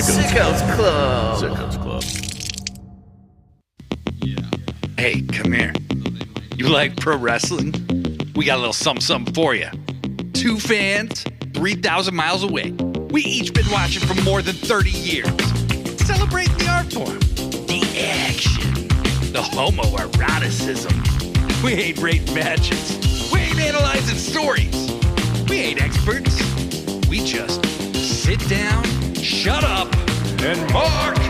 Sickos Club. Sickos Club. Yeah. Hey, come here. You like pro wrestling? We got a little something for you. Two fans, 3,000 miles away. We each been watching for more than 30 years. Celebrating the art form, the action, the homoeroticism. We ain't rating matches. We ain't analyzing stories. We ain't experts. We just sit down, shut up, and mark out!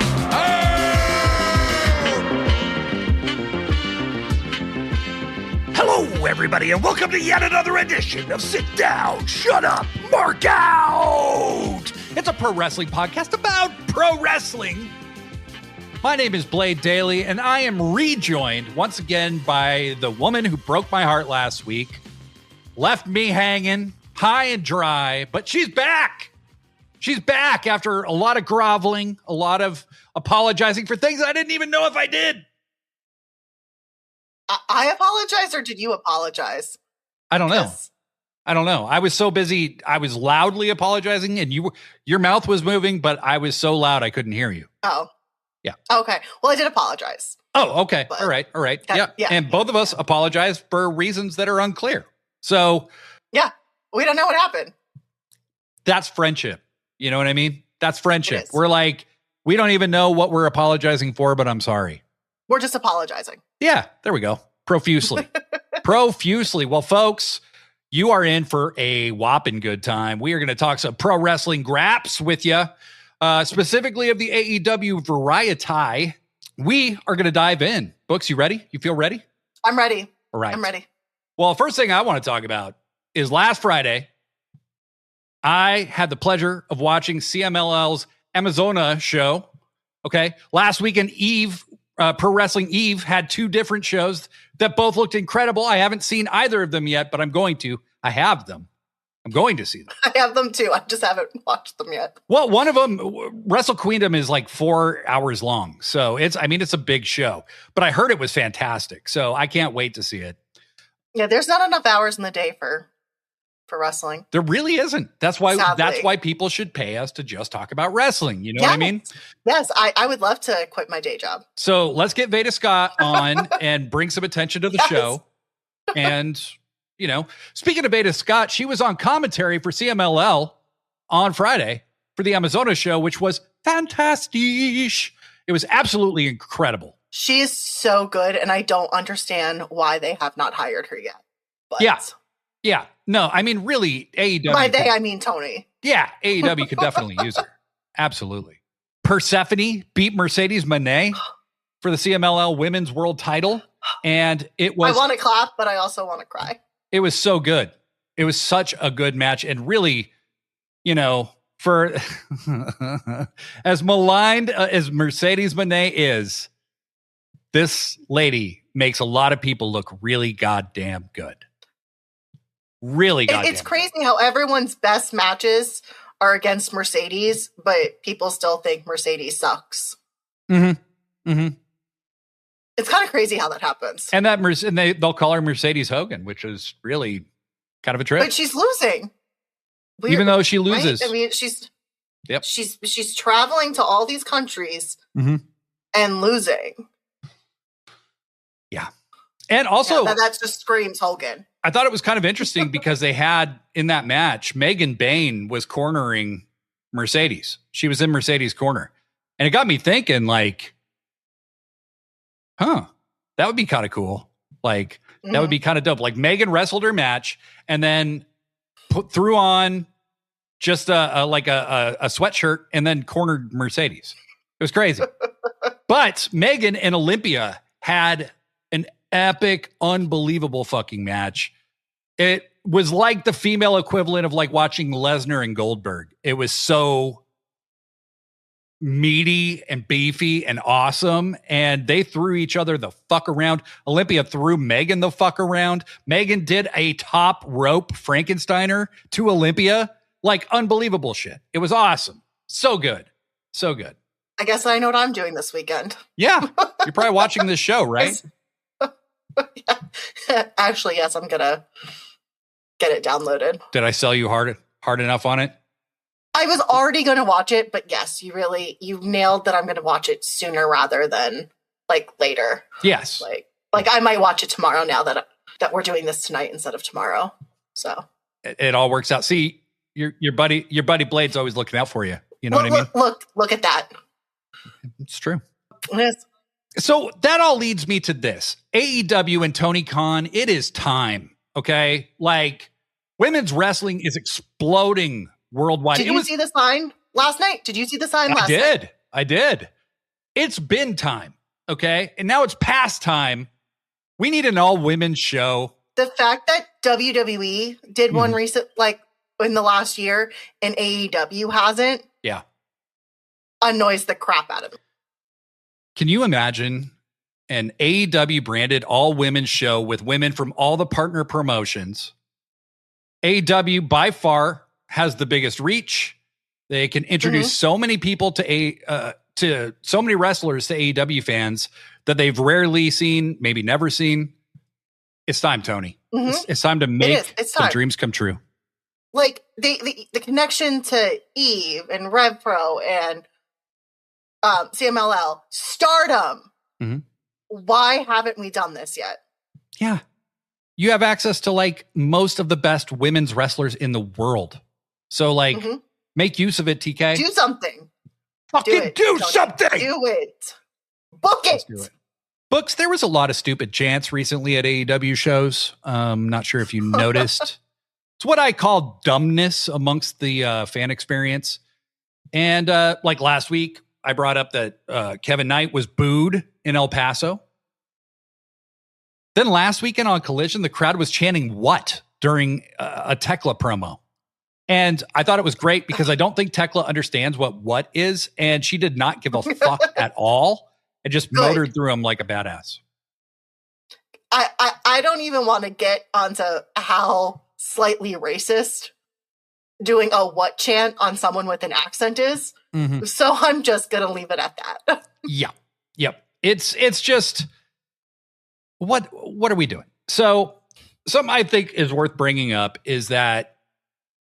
Hello, everybody, and welcome to yet another edition of Sit Down, Shut Up, Mark Out! It's a pro wrestling podcast about pro wrestling. My name is Blade Daly, and I am rejoined once again by the woman who broke my heart last week, left me hanging high and dry, but she's back. She's back after a lot of groveling, a lot of apologizing for things I didn't even know if I did. I apologize, or did you apologize? I don't know. I was so busy. I was loudly apologizing, and your mouth was moving, but I was so loud I couldn't hear you. Oh. Yeah. Okay. Well, I did apologize. Oh, okay. But all right. yeah. And both of us apologize for reasons that are unclear. So. Yeah. We don't know what happened. That's friendship. You know what I mean? That's friendship. It is. We're like, we don't even know what we're apologizing for, but I'm sorry. We're just apologizing. Yeah, there we go. Profusely. Profusely. Well, folks, you are in for a whopping good time. We are going to talk some pro wrestling graps with you, specifically of the AEW Variety. We are going to dive in. Books, you ready? You feel ready? I'm ready. All right. I'm ready. Well, first thing I want to talk about is last Friday, I had the pleasure of watching CMLL's Amazona show. Okay. Last weekend, Pro Wrestling Eve had two different shows that both looked incredible. I haven't seen either of them yet, but I'm going to. I have them. I'm going to see them. I have them too. I just haven't watched them yet. Well, one of them, Wrestle Queendom, is like 4 hours long. So it's a big show, but I heard it was fantastic. So I can't wait to see it. Yeah, there's not enough hours in the day for wrestling. There really isn't. That's why Sadly. That's why people should pay us to just talk about wrestling. You know what I mean? Yes, I would love to quit my day job. So let's get Veda Scott on and bring some attention to the show. And, speaking of Veda Scott, she was on commentary for CMLL on Friday for the Amazona show, which was fantastic. It was absolutely incredible. She is so good, and I don't understand why they have not hired her yet. But Yeah. No, I mean, really, AEW. By they, I mean Tony. Yeah, AEW could definitely use her. Absolutely. Persephone beat Mercedes Moné for the CMLL Women's World Title. And it was... I want to clap, but I also want to cry. It was so good. It was such a good match. And really, for as maligned as Mercedes Moné is, this lady makes a lot of people look really goddamn good. Really goddamn It's crazy how everyone's best matches are against Mercedes, but people still think Mercedes sucks. Mm-hmm. Mm-hmm. It's kind of crazy how that happens. And they'll call her Mercedes Hogan, which is really kind of a trip. But she's losing. Weird, even though she loses. Right? I mean, she's traveling to all these countries and losing. Yeah. And also that just screams Hogan. I thought it was kind of interesting because they had in that match, Megan Bayne was cornering Mercedes. She was in Mercedes' corner. And it got me thinking, like, that would be kind of cool. Like, that would be kind of dope. Like, Megan wrestled her match and then threw on just a sweatshirt and then cornered Mercedes. It was crazy. But Megan and Olympia had an epic, unbelievable fucking match. It was like the female equivalent of like watching Lesnar and Goldberg. It was so meaty and beefy and awesome. And they threw each other the fuck around. Olympia threw Megan the fuck around. Megan did a top rope Frankensteiner to Olympia. Like unbelievable shit. It was awesome. So good. So good. I guess I know what I'm doing this weekend. Yeah. You're probably watching this show, right? Yeah. Actually, yes, I'm going to get it downloaded. Did I sell you hard enough on it? I was already going to watch it, but yes, you nailed that. I'm going to watch it sooner rather than like later. Yes. Like I might watch it tomorrow now that we're doing this tonight instead of tomorrow. So it all works out. See, your buddy Blade's always looking out for you. You know what I mean? Look at that. It's true. Yes. So that all leads me to this. AEW and Tony Khan, it is time. Okay. Like women's wrestling is exploding worldwide. Did you see the sign last night? Did you see the sign last night? I did. It's been time. Okay. And now it's past time. We need an all women's show. The fact that WWE did one recent, like in the last year, and AEW hasn't. Yeah. Annoys the crap out of me. Can you imagine an AEW branded all women's show with women from all the partner promotions? AEW by far has the biggest reach. They can introduce so many people to so many wrestlers to AEW fans that they've rarely seen, maybe never seen. It's time, Tony. It's time to make some dreams come true. Like the connection to Eve and Rev Pro and CMLL, Stardom. Why haven't we done this yet? Yeah. You have access to like most of the best women's wrestlers in the world. So like make use of it, TK. Do something. Fucking do something. Do it. Book it. Let's do it. Books, there was a lot of stupid chants recently at AEW shows. Not sure if you noticed. It's what I call dumbness amongst the fan experience. And like last week, I brought up that Kevin Knight was booed in El Paso. Then last weekend on Collision, the crowd was chanting what during a Thekla promo. And I thought it was great because I don't think Thekla understands what is. And she did not give a fuck at all. And just motored through him like a badass. I don't even want to get onto how slightly racist doing a what chant on someone with an accent is. So I'm just going to leave it at that. Yeah. Yep. It's just, what are we doing? So something I think is worth bringing up is that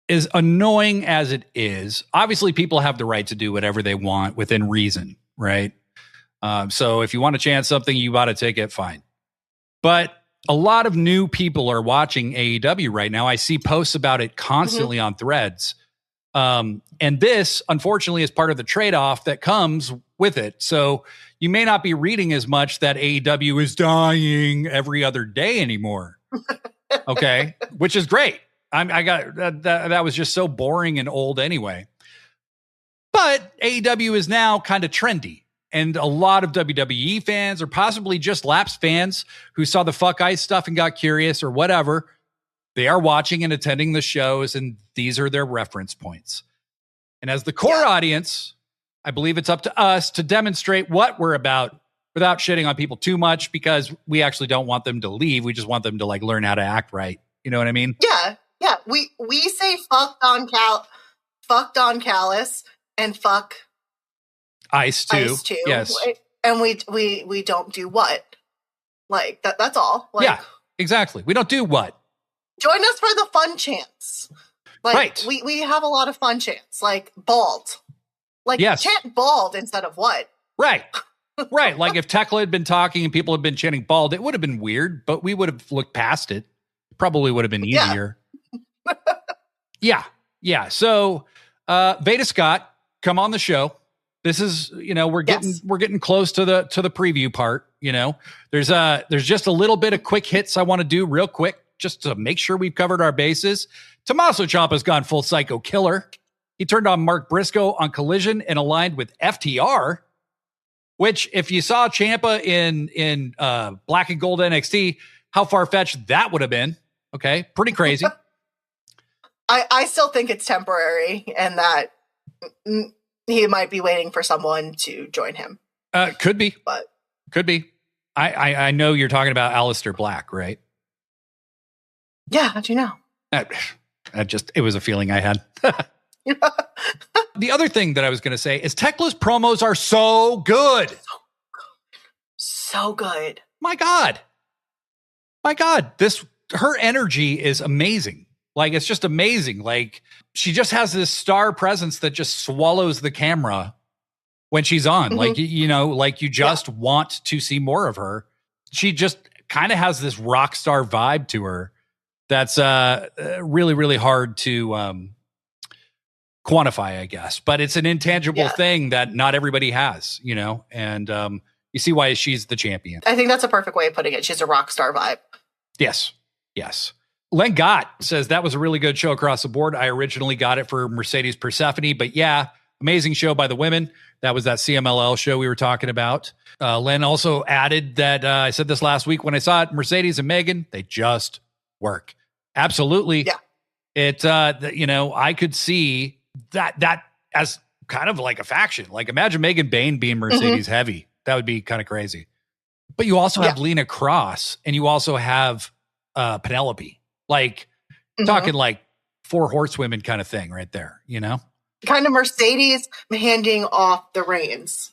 as annoying as it is, obviously people have the right to do whatever they want within reason, right? So if you want to chant something, you bought a ticket, fine. But a lot of new people are watching AEW right now. I see posts about it constantly on threads. And this, unfortunately, is part of the trade-off that comes with it. So you may not be reading as much that AEW is dying every other day anymore. Okay. Which is great. I got that was just so boring and old anyway. But AEW is now kind of trendy. And a lot of WWE fans, or possibly just lapsed fans who saw the Fuck Ice stuff and got curious or whatever, they are watching and attending the shows, and these are their reference points. And as the core audience, I believe it's up to us to demonstrate what we're about without shitting on people too much, because we actually don't want them to leave. We just want them to like learn how to act right. You know what I mean? Yeah. Yeah. We say fuck Don Callis and fuck Ice too. Yes. And we don't do what? Like that's all. Like, yeah, exactly. We don't do what? Join us for the fun chants. Like right. we have a lot of fun chants, like bald. Like chant bald instead of what? Right. Right. Like if Thekla had been talking and people had been chanting bald, it would have been weird, but we would have looked past it. Probably would have been easier. Yeah. Yeah. So Veda Scott, come on the show. This is, we're getting close to the preview part. There's just a little bit of quick hits I want to do real quick, just to make sure we've covered our bases. Tommaso Ciampa's gone full psycho killer. He turned on Mark Briscoe on Collision and aligned with FTR, which if you saw Ciampa in Black and Gold NXT, how far-fetched that would have been. Okay. Pretty crazy. I still think it's temporary and that he might be waiting for someone to join him. Could be. But could be. I know you're talking about Aleister Black, right? Yeah, how'd you know? It was a feeling I had. The other thing that I was going to say is Tekla's promos are so good. So good. My God. Her energy is amazing. Like, it's just amazing. Like, she just has this star presence that just swallows the camera when she's on. Like, like you just want to see more of her. She just kind of has this rock star vibe to her that's really, really hard to quantify, I guess. But it's an intangible thing that not everybody has, and you see why she's the champion. I think that's a perfect way of putting it. She's a rock star vibe. Yes. Len Gott says that was a really good show across the board. I originally got it for Mercedes Persephone, but amazing show by the women. That was that CMLL show we were talking about. Len also added that I said this last week when I saw it, Mercedes and Megan, they just work. Absolutely. Yeah. It, I could see that as kind of like a faction. Like, imagine Megan Bain being Mercedes heavy. That would be kind of crazy. But you also have Lena Cross, and you also have Penelope. Like, talking like 4 horsewomen kind of thing right there, Kind of Mercedes handing off the reins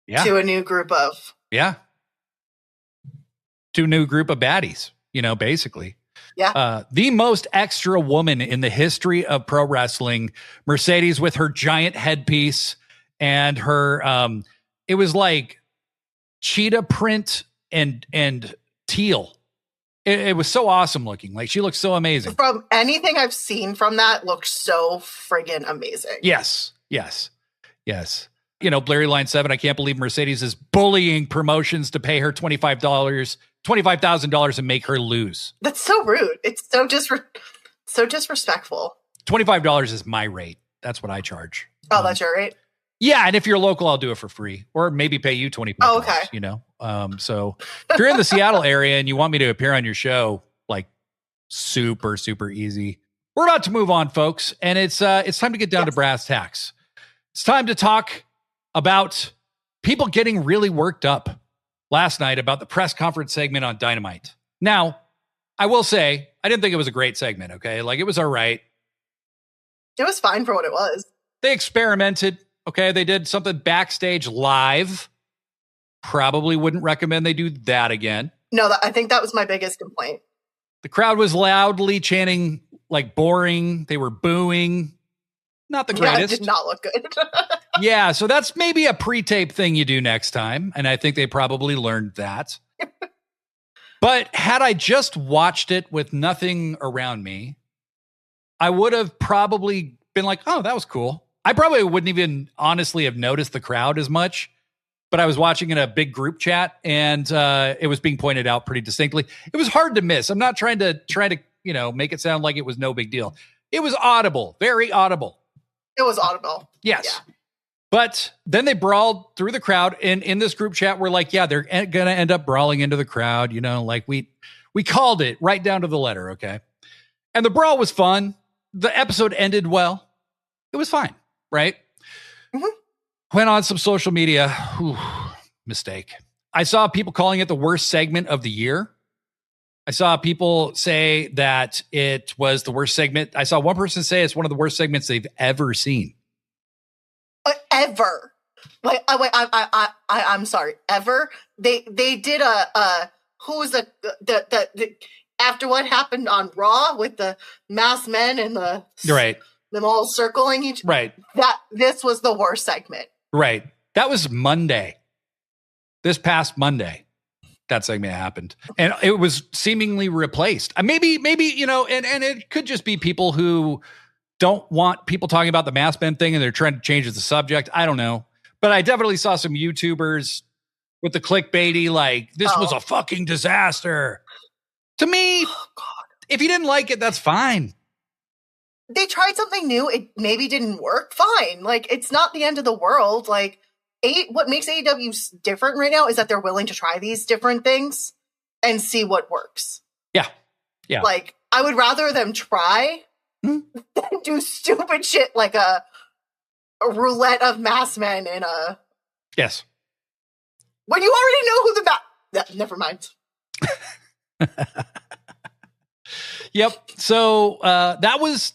to a new group of. Yeah. To a new group of baddies, basically. Yeah. The most extra woman in the history of pro wrestling, Mercedes with her giant headpiece and her, it was like cheetah print and teal. It was so awesome looking. Like, she looks so amazing. From anything I've seen from that, looks so friggin' amazing. Yes. Blurry Line 7, I can't believe Mercedes is bullying promotions to pay her $25,000 and make her lose. That's so rude. It's so disrespectful. $25 is my rate. That's what I charge. Oh, that's your rate? Yeah, and if you're local, I'll do it for free, or maybe pay you $25. Oh, okay. So if you're in the Seattle area and you want me to appear on your show, like, super, super easy. We're about to move on, folks, and it's time to get down to brass tacks. It's time to talk about people getting really worked up last night about the press conference segment on Dynamite. Now, I will say, I didn't think it was a great segment. Okay, like, it was all right. It was fine for what it was. They experimented. Okay, they did something backstage live. Probably wouldn't recommend they do that again. No, I think that was my biggest complaint. The crowd was loudly chanting, like, boring. They were booing. Not the greatest. Yeah, it did not look good. Yeah, so that's maybe a pre-tape thing you do next time. And I think they probably learned that. But had I just watched it with nothing around me, I would have probably been like, oh, that was cool. I probably wouldn't even honestly have noticed the crowd as much, but I was watching in a big group chat and it was being pointed out pretty distinctly. It was hard to miss. I'm not trying to make it sound like it was no big deal. It was audible, very audible. It was audible. Yes. Yeah. But then they brawled through the crowd, and in this group chat, we're like, they're going to end up brawling into the crowd. Like, we called it right down to the letter. Okay. And the brawl was fun. The episode ended well. It was fine. Right? Went on some social media. Mistake. I saw people calling it the worst segment of the year. I saw people say that it was the worst segment. I saw one person say it's one of the worst segments they've ever seen. Ever. Wait, I'm sorry. Ever? They did after what happened on Raw with the masked men and the right. Them all circling each. Right. This was the worst segment. Right. That was Monday. This past Monday, that segment happened. And it was seemingly replaced. Maybe, and it could just be people who don't want people talking about the masked men thing and they're trying to change the subject. I don't know. But I definitely saw some YouTubers with the clickbaity, like, this was a fucking disaster. To me, if you didn't like it, that's fine. They tried something new. It maybe didn't work. Fine. Like, it's not the end of the world. Like, what makes AEW different right now is that they're willing to try these different things and see what works. Yeah. Yeah. Like, I would rather them try than do stupid shit like a roulette of masked men in a... Yes. When you already know who never mind. Yep. So that was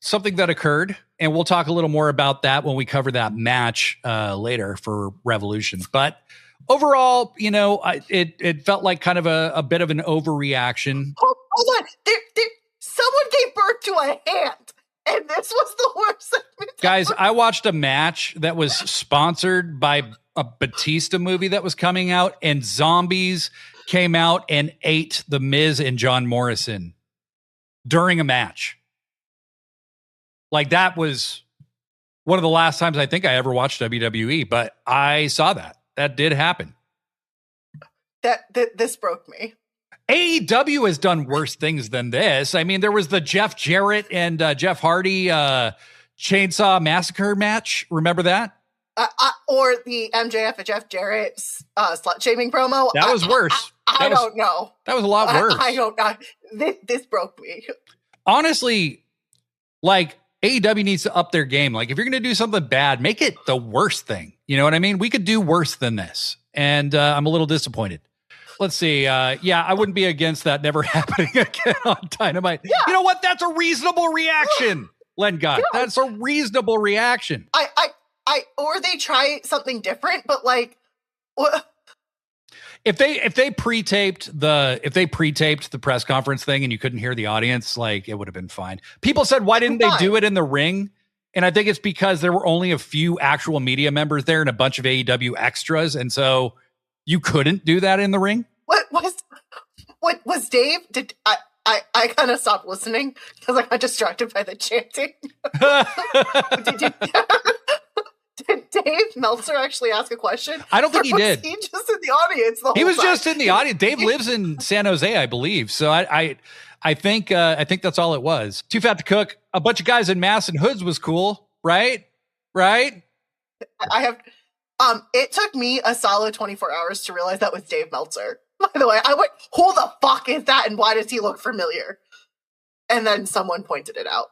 something that occurred, and we'll talk a little more about that when we cover that match later for Revolution. But overall, it felt like kind of a bit of an overreaction. Hold on. Someone gave birth to a hand, and this was the worst segment. Guys, I watched a match that was sponsored by a Batista movie that was coming out, and zombies came out and ate The Miz and John Morrison during a match. Like, that was one of the last times I think I ever watched WWE, but I saw that. That did happen. This broke me. AEW has done worse things than this. I mean, there was the Jeff Jarrett and Jeff Hardy Chainsaw Massacre match. Remember that? Or the MJF and Jeff Jarrett slut shaming promo. That was worse. I don't know. That was a lot worse. I don't know. This broke me. Honestly, like, AEW needs to up their game. Like, if you're going to do something bad, make it the worst thing. You know what I mean? We could do worse than this. And I'm a little disappointed. Let's see. Yeah, I wouldn't be against that never happening again on Dynamite. Yeah. You know what? That's a reasonable reaction, Len God. Yeah. That's a reasonable reaction. Or they try something different, but like, what? If they pre-taped the press conference thing and you couldn't hear the audience, like, it would have been fine. People said, why didn't they do it in the ring? And I think it's because there were only a few actual media members there and a bunch of AEW extras. And so you couldn't do that in the ring. What was Dave? I kind of stopped listening because I got distracted by the chanting. Did Dave Meltzer actually ask a question? I don't think he did. He just in the audience the whole time? He was just in the audience. Dave lives in San Jose, I believe. So I think that's all it was. Too Fat to Cook. A bunch of guys in masks and hoods was cool, right? Right? It took me a solid 24 hours to realize that was Dave Meltzer. By the way, I went, who the fuck is that and why does he look familiar? And then someone pointed it out.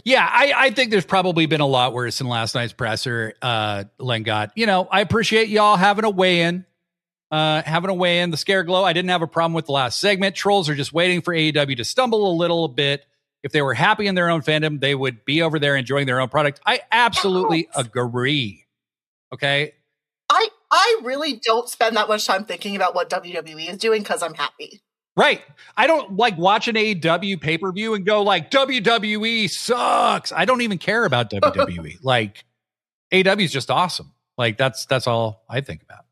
Yeah, I think there's probably been a lot worse than last night's presser, Len Gott. You know, I appreciate y'all having a weigh-in. The Scare Glow. I didn't have a problem with the last segment. Trolls are just waiting for AEW to stumble a little bit. If they were happy in their own fandom, they would be over there enjoying their own product. I absolutely agree. Okay? I really don't spend that much time thinking about what WWE is doing because I'm happy. Right. I don't like watch an AEW pay-per-view and go like, WWE sucks. I don't even care about WWE. Like, AEW is just awesome. Like, that's all I think about.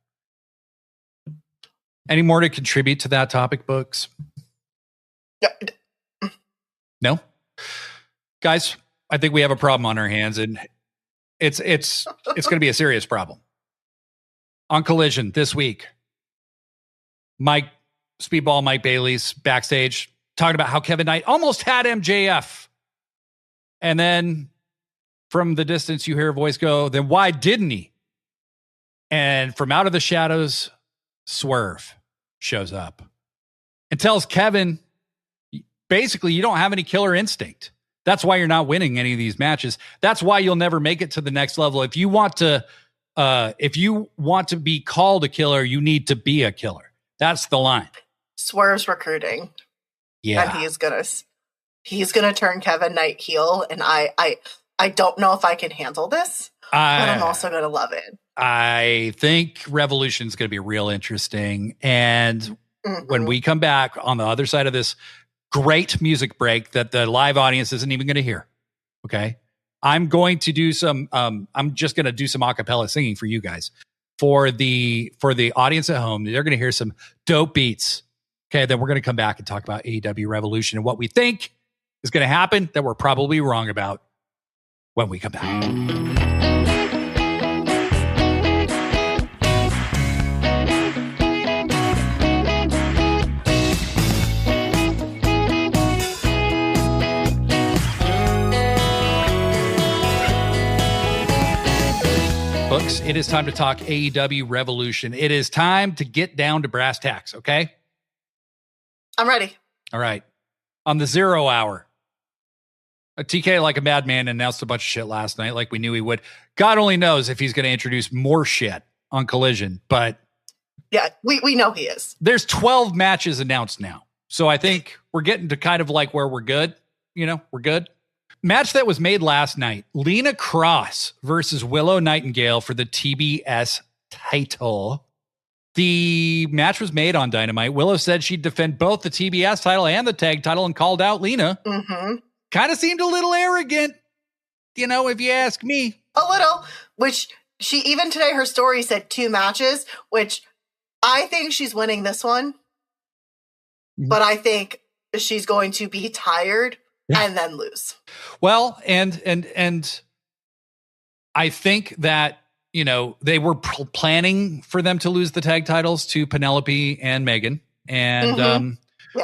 Any more to contribute to that topic, Books? No? Guys, I think we have a problem on our hands, and it's going to be a serious problem. On Collision this week, Speedball Mike Bailey's backstage talking about how Kevin Knight almost had MJF. And then from the distance, you hear a voice go, then why didn't he? And from out of the shadows, Swerve shows up and tells Kevin, basically, you don't have any killer instinct. That's why you're not winning any of these matches. That's why you'll never make it to the next level. If you want to be called a killer, you need to be a killer. That's the line. Swerve's recruiting. Yeah. And he's gonna turn Kevin Knight heel. And I don't know if I can handle this, but I'm also gonna love it. I think Revolution is going to be real interesting. And when we come back on the other side of this great music break that the live audience isn't even going to hear. Okay. I'm going to do I'm just going to do some acapella singing for you guys. For the audience at home, they're going to hear some dope beats. Okay. Then we're going to come back and talk about AEW Revolution and what we think is going to happen that we're probably wrong about when we come back. Books, it is time to talk AEW Revolution. It is time to get down to brass tacks, okay? I'm ready. All right. On the 0 hour, TK, like a madman, announced a bunch of shit last night, like we knew he would. God only knows if he's going to introduce more shit on Collision, but... Yeah, we know he is. There's 12 matches announced now. So I think we're getting to kind of like where we're good. You know, we're good. Match that was made last night, Lena Cross versus Willow Nightingale for the TBS title. the match was made on Dynamite. Willow said she'd defend both the TBS title and the tag title and called out Lena. Mm-hmm. Kind of seemed a little arrogant, if you ask me. A little, which she, even today, her story said 2 matches, which I think she's winning this one. But I think she's going to be tired and then lose. Well, and I think that, they were planning for them to lose the tag titles to Penelope and Megan. And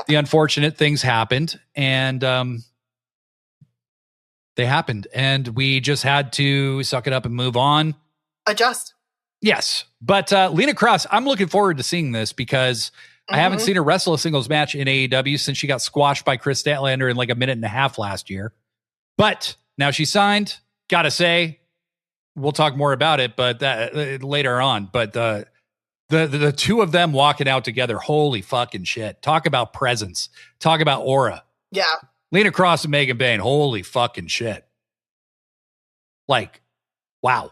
the unfortunate things happened. And they happened. And we just had to suck it up and move on. Adjust. Yes. But Lena Cross, I'm looking forward to seeing this because I haven't seen her wrestle a singles match in AEW since she got squashed by Chris Statlander in like a minute and a half last year. But now she's signed. Gotta say, we'll talk more about it, but that later on. But the two of them walking out together, holy fucking shit! Talk about presence. Talk about aura. Yeah. Lena Cross and Megan Bayne, holy fucking shit! Like, wow.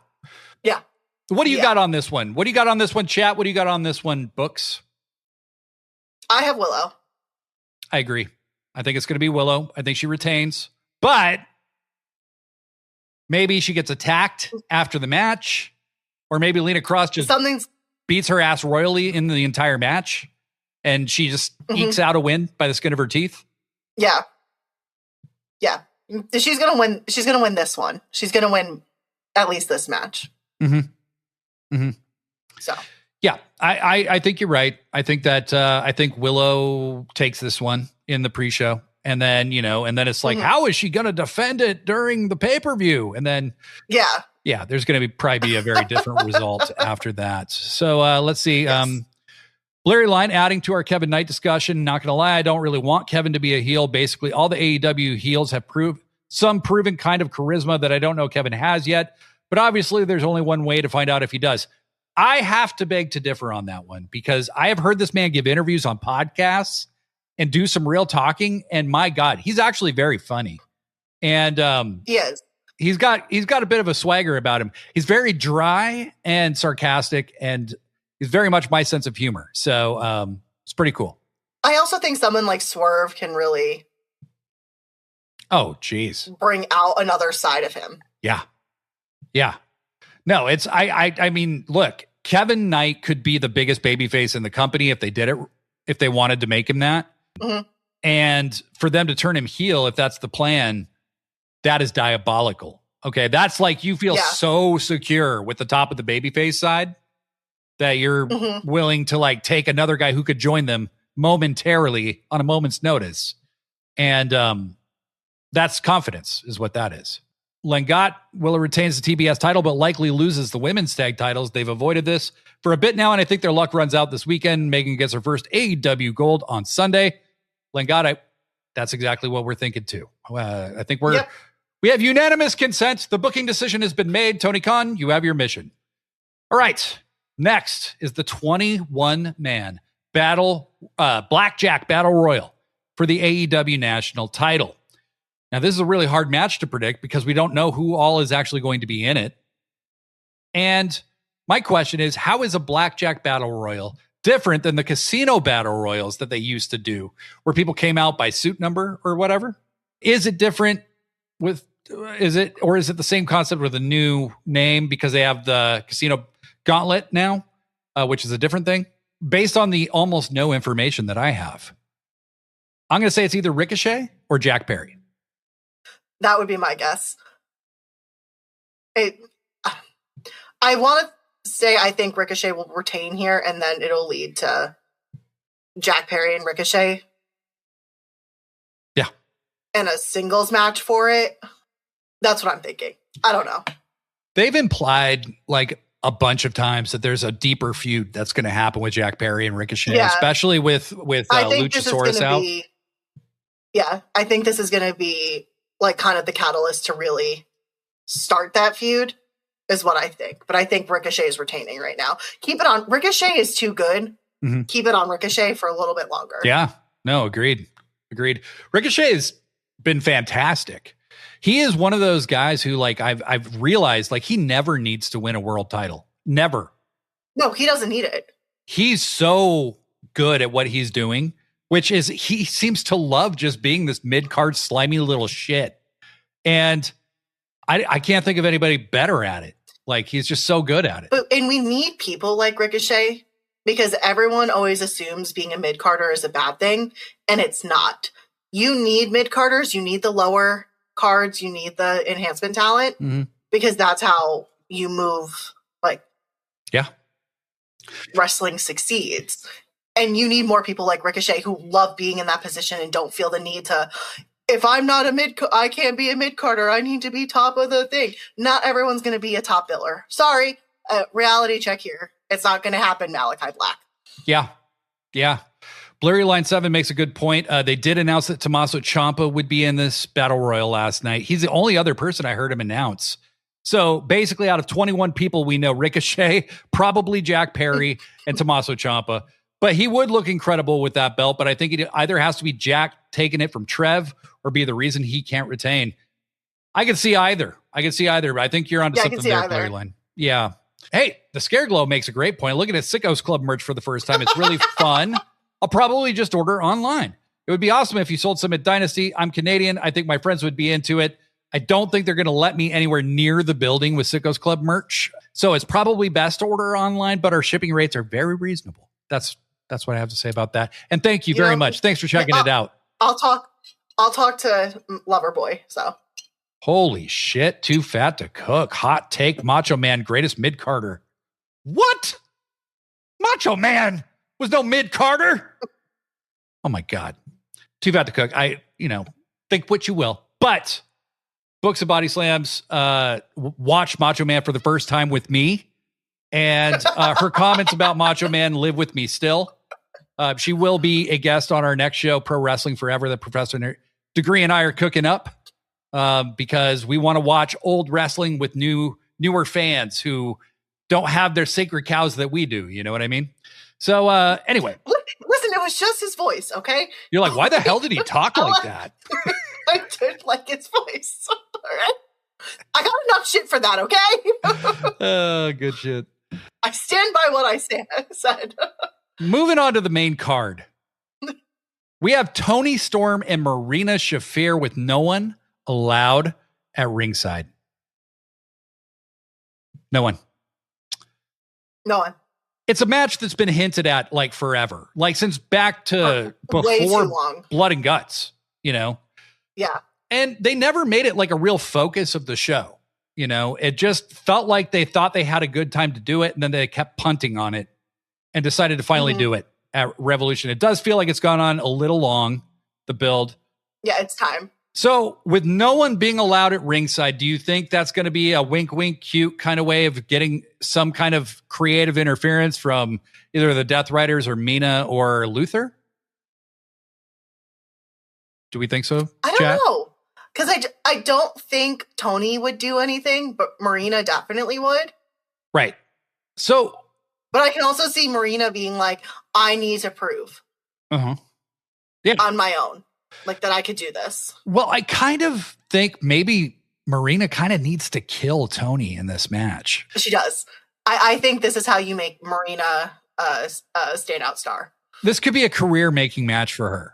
Yeah. What do you got on this one? What do you got on this one, chat? What do you got on this one, Books? I have Willow. I agree. I think it's going to be Willow. I think she retains, but maybe she gets attacked after the match, or maybe Lena Cross just beats her ass royally in the entire match, and she just ekes out a win by the skin of her teeth. Yeah. Yeah. She's going to win. She's going to win this one. She's going to win at least this match. So. Yeah, I think you're right. I think that I think Willow takes this one in the pre-show, and then it's like, how is she going to defend it during the pay-per-view? And then there's going to probably be a very different result after that. So let's see. Yes. Larry Line adding to our Kevin Knight discussion. Not going to lie, I don't really want Kevin to be a heel. Basically, all the AEW heels have some proven kind of charisma that I don't know Kevin has yet. But obviously, there's only one way to find out if he does. I have to beg to differ on that one because I have heard this man give interviews on podcasts and do some real talking. And my God, he's actually very funny. And he is. He's got a bit of a swagger about him. He's very dry and sarcastic, and he's very much my sense of humor. So it's pretty cool. I also think someone like Swerve can really bring out another side of him. Yeah. Yeah. No, it's I mean, look, Kevin Knight could be the biggest babyface in the company if they did it, if they wanted to make him that. And for them to turn him heel, if that's the plan, that is diabolical. Okay, that's like you feel so secure with the top of the babyface side that you're willing to like take another guy who could join them momentarily on a moment's notice. And that's confidence is what that is. Lengot Willow retains the TBS title, but likely loses the women's tag titles. They've avoided this for a bit now, and I think their luck runs out this weekend. Megan gets her first AEW gold on Sunday. Lengot, that's exactly what we're thinking too. I think we have unanimous consent. The booking decision has been made. Tony Khan, you have your mission. All right. Next is the 21-man Blackjack Battle Royal for the AEW National title. Now, this is a really hard match to predict because we don't know who all is actually going to be in it. And my question is, how is a Blackjack Battle Royal different than the casino battle royals that they used to do, where people came out by suit number or whatever? Is it different or is it the same concept with a new name because they have the casino gauntlet now, which is a different thing? Based on the almost no information that I have, I'm going to say it's either Ricochet or Jack Perry. That would be my guess. I want to say I think Ricochet will retain here, and then it'll lead to Jack Perry and Ricochet. Yeah. And a singles match for it. That's what I'm thinking. I don't know. They've implied like a bunch of times that there's a deeper feud that's going to happen with Jack Perry and Ricochet, especially with Luchasaurus out. I think this is going to be like kind of the catalyst to really start that feud is what I think. But I think Ricochet is retaining right now. Keep it on. Ricochet is too good. Keep it on Ricochet for a little bit longer. Yeah. No, agreed. Ricochet has been fantastic. He is one of those guys who like I've realized like he never needs to win a world title. Never. No, he doesn't need it. he's so good at what he's doing, which is he seems to love just being this mid-card slimy little shit. And I can't think of anybody better at it. Like, he's just so good at it. And we need people like Ricochet, because everyone always assumes being a mid-carder is a bad thing, and it's not. You need mid-carders, you need the lower cards, you need the enhancement talent, because that's how you move, like, wrestling succeeds. And you need more people like Ricochet who love being in that position and don't feel the need to, if I'm not I can't be a mid-carder, I need to be top of the thing. Not everyone's going to be a top biller. Sorry, reality check here. It's not going to happen, Malachi Black. Yeah. Blurry Line 7 makes a good point. They did announce that Tommaso Ciampa would be in this Battle Royal last night. He's the only other person I heard him announce. So basically, out of 21 people, we know Ricochet, probably Jack Perry, and Tommaso Ciampa. But he would look incredible with that belt. But I think it either has to be Jack taking it from Trev or be the reason he can't retain. I can see either. But I think you're onto something there, Blurry Line. Yeah. Hey, the Scare Glow makes a great point. Looking at Sickos Club merch for the first time. It's really fun. I'll probably just order online. It would be awesome if you sold some at Dynasty. I'm Canadian. I think my friends would be into it. I don't think they're going to let me anywhere near the building with Sickos Club merch. So it's probably best to order online, but our shipping rates are very reasonable. That's what I have to say about that. And thank you very much. Thanks for checking it out. I'll talk to Loverboy. So. Holy shit. Too fat to cook. Hot take. Macho Man, greatest mid-carder. What? Macho Man was no mid-carder? Oh my God. Too fat to cook. Think what you will. But Books of Body Slams, watch Macho Man for the first time with me. And her comments about Macho Man live with me still. She will be a guest on our next show, Pro Wrestling Forever, that Professor Degree and I are cooking up because we want to watch old wrestling with newer fans who don't have their sacred cows that we do. You know what I mean? So anyway. Listen, it was just his voice, okay? You're like, why the hell did he talk like that? I did like his voice. All right? I got enough shit for that, okay? Good shit. I stand by what I said. Moving on to the main card. We have Toni Storm and Marina Shafir with no one allowed at ringside. No one. It's a match that's been hinted at like forever, like since back to before Blood and Guts, Yeah. And they never made it like a real focus of the show. It just felt like they thought they had a good time to do it. And then they kept punting on it and decided to finally do it at Revolution. It does feel like it's gone on a little long, the build. Yeah, it's time. So with no one being allowed at ringside, do you think that's going to be a wink, wink, cute kind of way of getting some kind of creative interference from either the Death Riders or Mina or Luther? Do we think so? I don't know. Because I don't think Tony would do anything, but Marina definitely would. Right. So. But I can also see Marina being like, I need to prove. Yeah. On my own. Like that I could do this. Well, I kind of think maybe Marina kind of needs to kill Tony in this match. She does. I think this is how you make Marina a standout star. This could be a career-making match for her.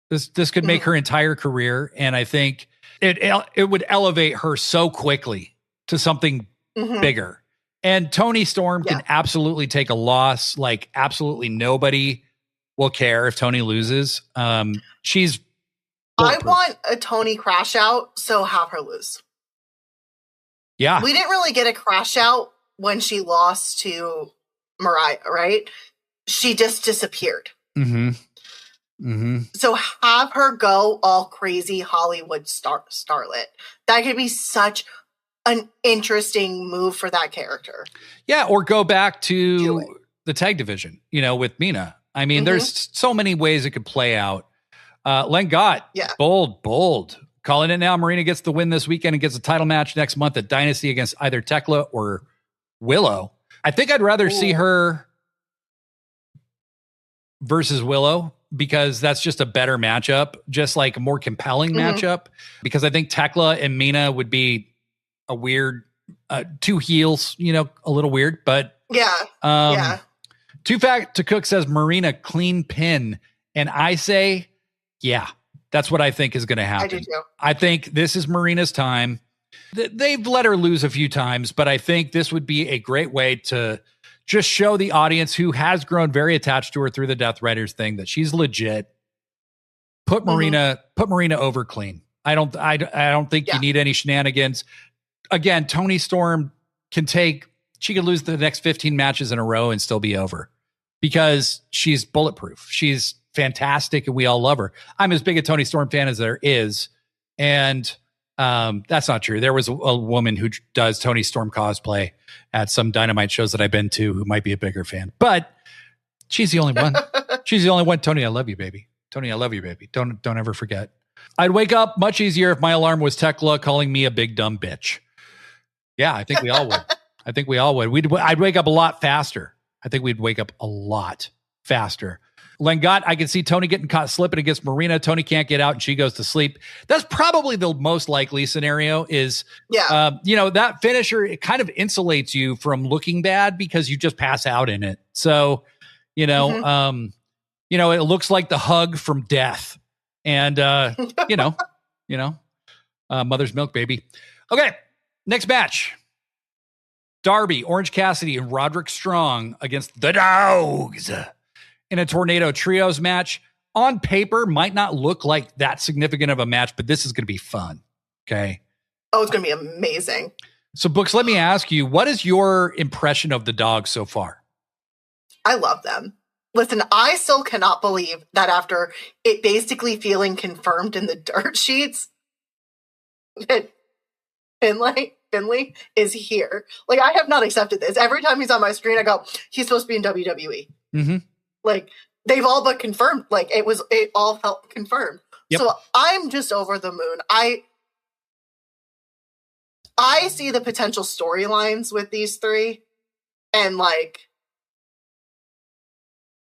This could make her entire career, and I think it would elevate her so quickly to something bigger. And Toni Storm can absolutely take a loss. Like absolutely nobody will care if Toni loses. She's. I want a Toni crash out, so have her lose. Yeah, we didn't really get a crash out when she lost to Mariah, right? She just disappeared. So have her go all crazy Hollywood starlet. That could be such an interesting move for that character. Yeah, or go back to the tag division, with Mina. I mean, there's so many ways it could play out. Len Gott, bold. Calling it now. Marina gets the win this weekend and gets a title match next month at Dynasty against either Thekla or Willow. I think I'd rather see her versus Willow because that's just a better matchup, just like a more compelling matchup. Because I think Thekla and Mina would be a weird two heels, a little weird, but Too Fat to Cook says Marina clean pin. And I say, yeah, that's what I think is going to happen. I do too. I think this is Marina's time. They've let her lose a few times, but I think this would be a great way to just show the audience who has grown very attached to her through the Death Riders thing that she's legit. Put Marina over clean. I don't think you need any shenanigans. Again, Toni Storm she could lose the next 15 matches in a row and still be over because she's bulletproof. She's fantastic and we all love her. I'm as big a Toni Storm fan as there is. And that's not true. There was a woman who does Toni Storm cosplay at some Dynamite shows that I've been to who might be a bigger fan, but she's the only one. She's the only one. Toni, I love you, baby. Toni, I love you, baby. Don't ever forget. I'd wake up much easier if my alarm was Thekla calling me a big dumb bitch. Yeah, I think we all would. I think we all would. I'd wake up a lot faster. I think we'd wake up a lot faster. Lengot, I can see Toni getting caught slipping against Marina. Toni can't get out and she goes to sleep. That's probably the most likely scenario is, that finisher, it kind of insulates you from looking bad because you just pass out in it. So, it looks like the hug from death and, mother's milk, baby. Okay. Next match. Darby, Orange Cassidy, and Roderick Strong against the Dogs in a Tornado Trios match. On paper, might not look like that significant of a match, but this is going to be fun. Okay. Oh, it's going to be amazing. So, Books, let me ask you, what is your impression of the Dogs so far? I love them. Listen, I still cannot believe that after it basically feeling confirmed in the dirt sheets, that Finley is here. Like, I have not accepted this. Every time he's on my screen, I go, he's supposed to be in WWE. Mm-hmm. Like, they've all but confirmed. Like, it all felt confirmed. Yep. So I'm just over the moon. I see the potential storylines with these three. And,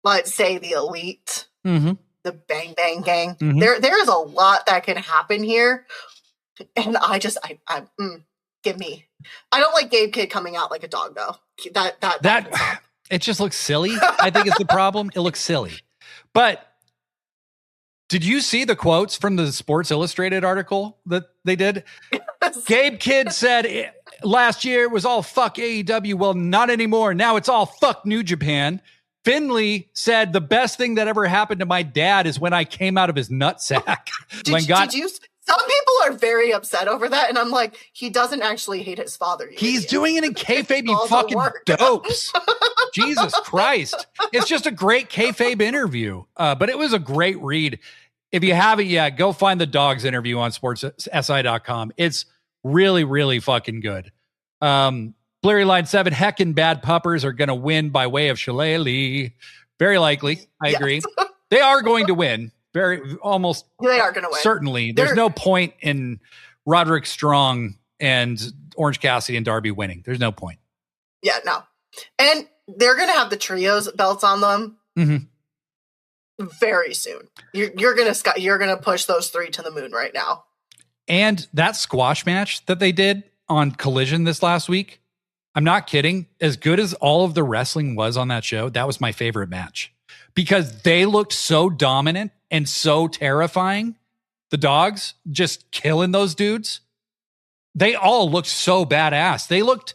let's say the Elite, the Bang Bang Gang. Mm-hmm. There is a lot that can happen here. And give me. I don't like Gabe Kidd coming out like a dog, though. That it just looks silly. I think is the problem. It looks silly. But did you see the quotes from the Sports Illustrated article that they did? Yes. Gabe Kidd said last year it was all fuck AEW. Well, not anymore. Now it's all fuck New Japan. Finley said the best thing that ever happened to my dad is when I came out of his nutsack. Some people are very upset over that, and I'm like, he doesn't actually hate his father. He's doing it in kayfabe, you fucking dopes. Jesus Christ. It's just a great kayfabe interview, but it was a great read. If you haven't yet, go find the Dogs interview on sportssi.com. It's really, really fucking good. Blurry Line 7, heckin' bad puppers are going to win by way of Shillelagh. Very likely. I agree. They are going to win. They are going to win. Certainly. There's no point in Roderick Strong and Orange Cassidy and Darby winning. There's no point. Yeah, no. And they're going to have the trios belts on them very soon. You're going to push those three to the moon right now. And that squash match that they did on Collision this last week, I'm not kidding. As good as all of the wrestling was on that show, that was my favorite match because they looked so dominant and so terrifying. The Dogs just killing those dudes. They all looked so badass. They looked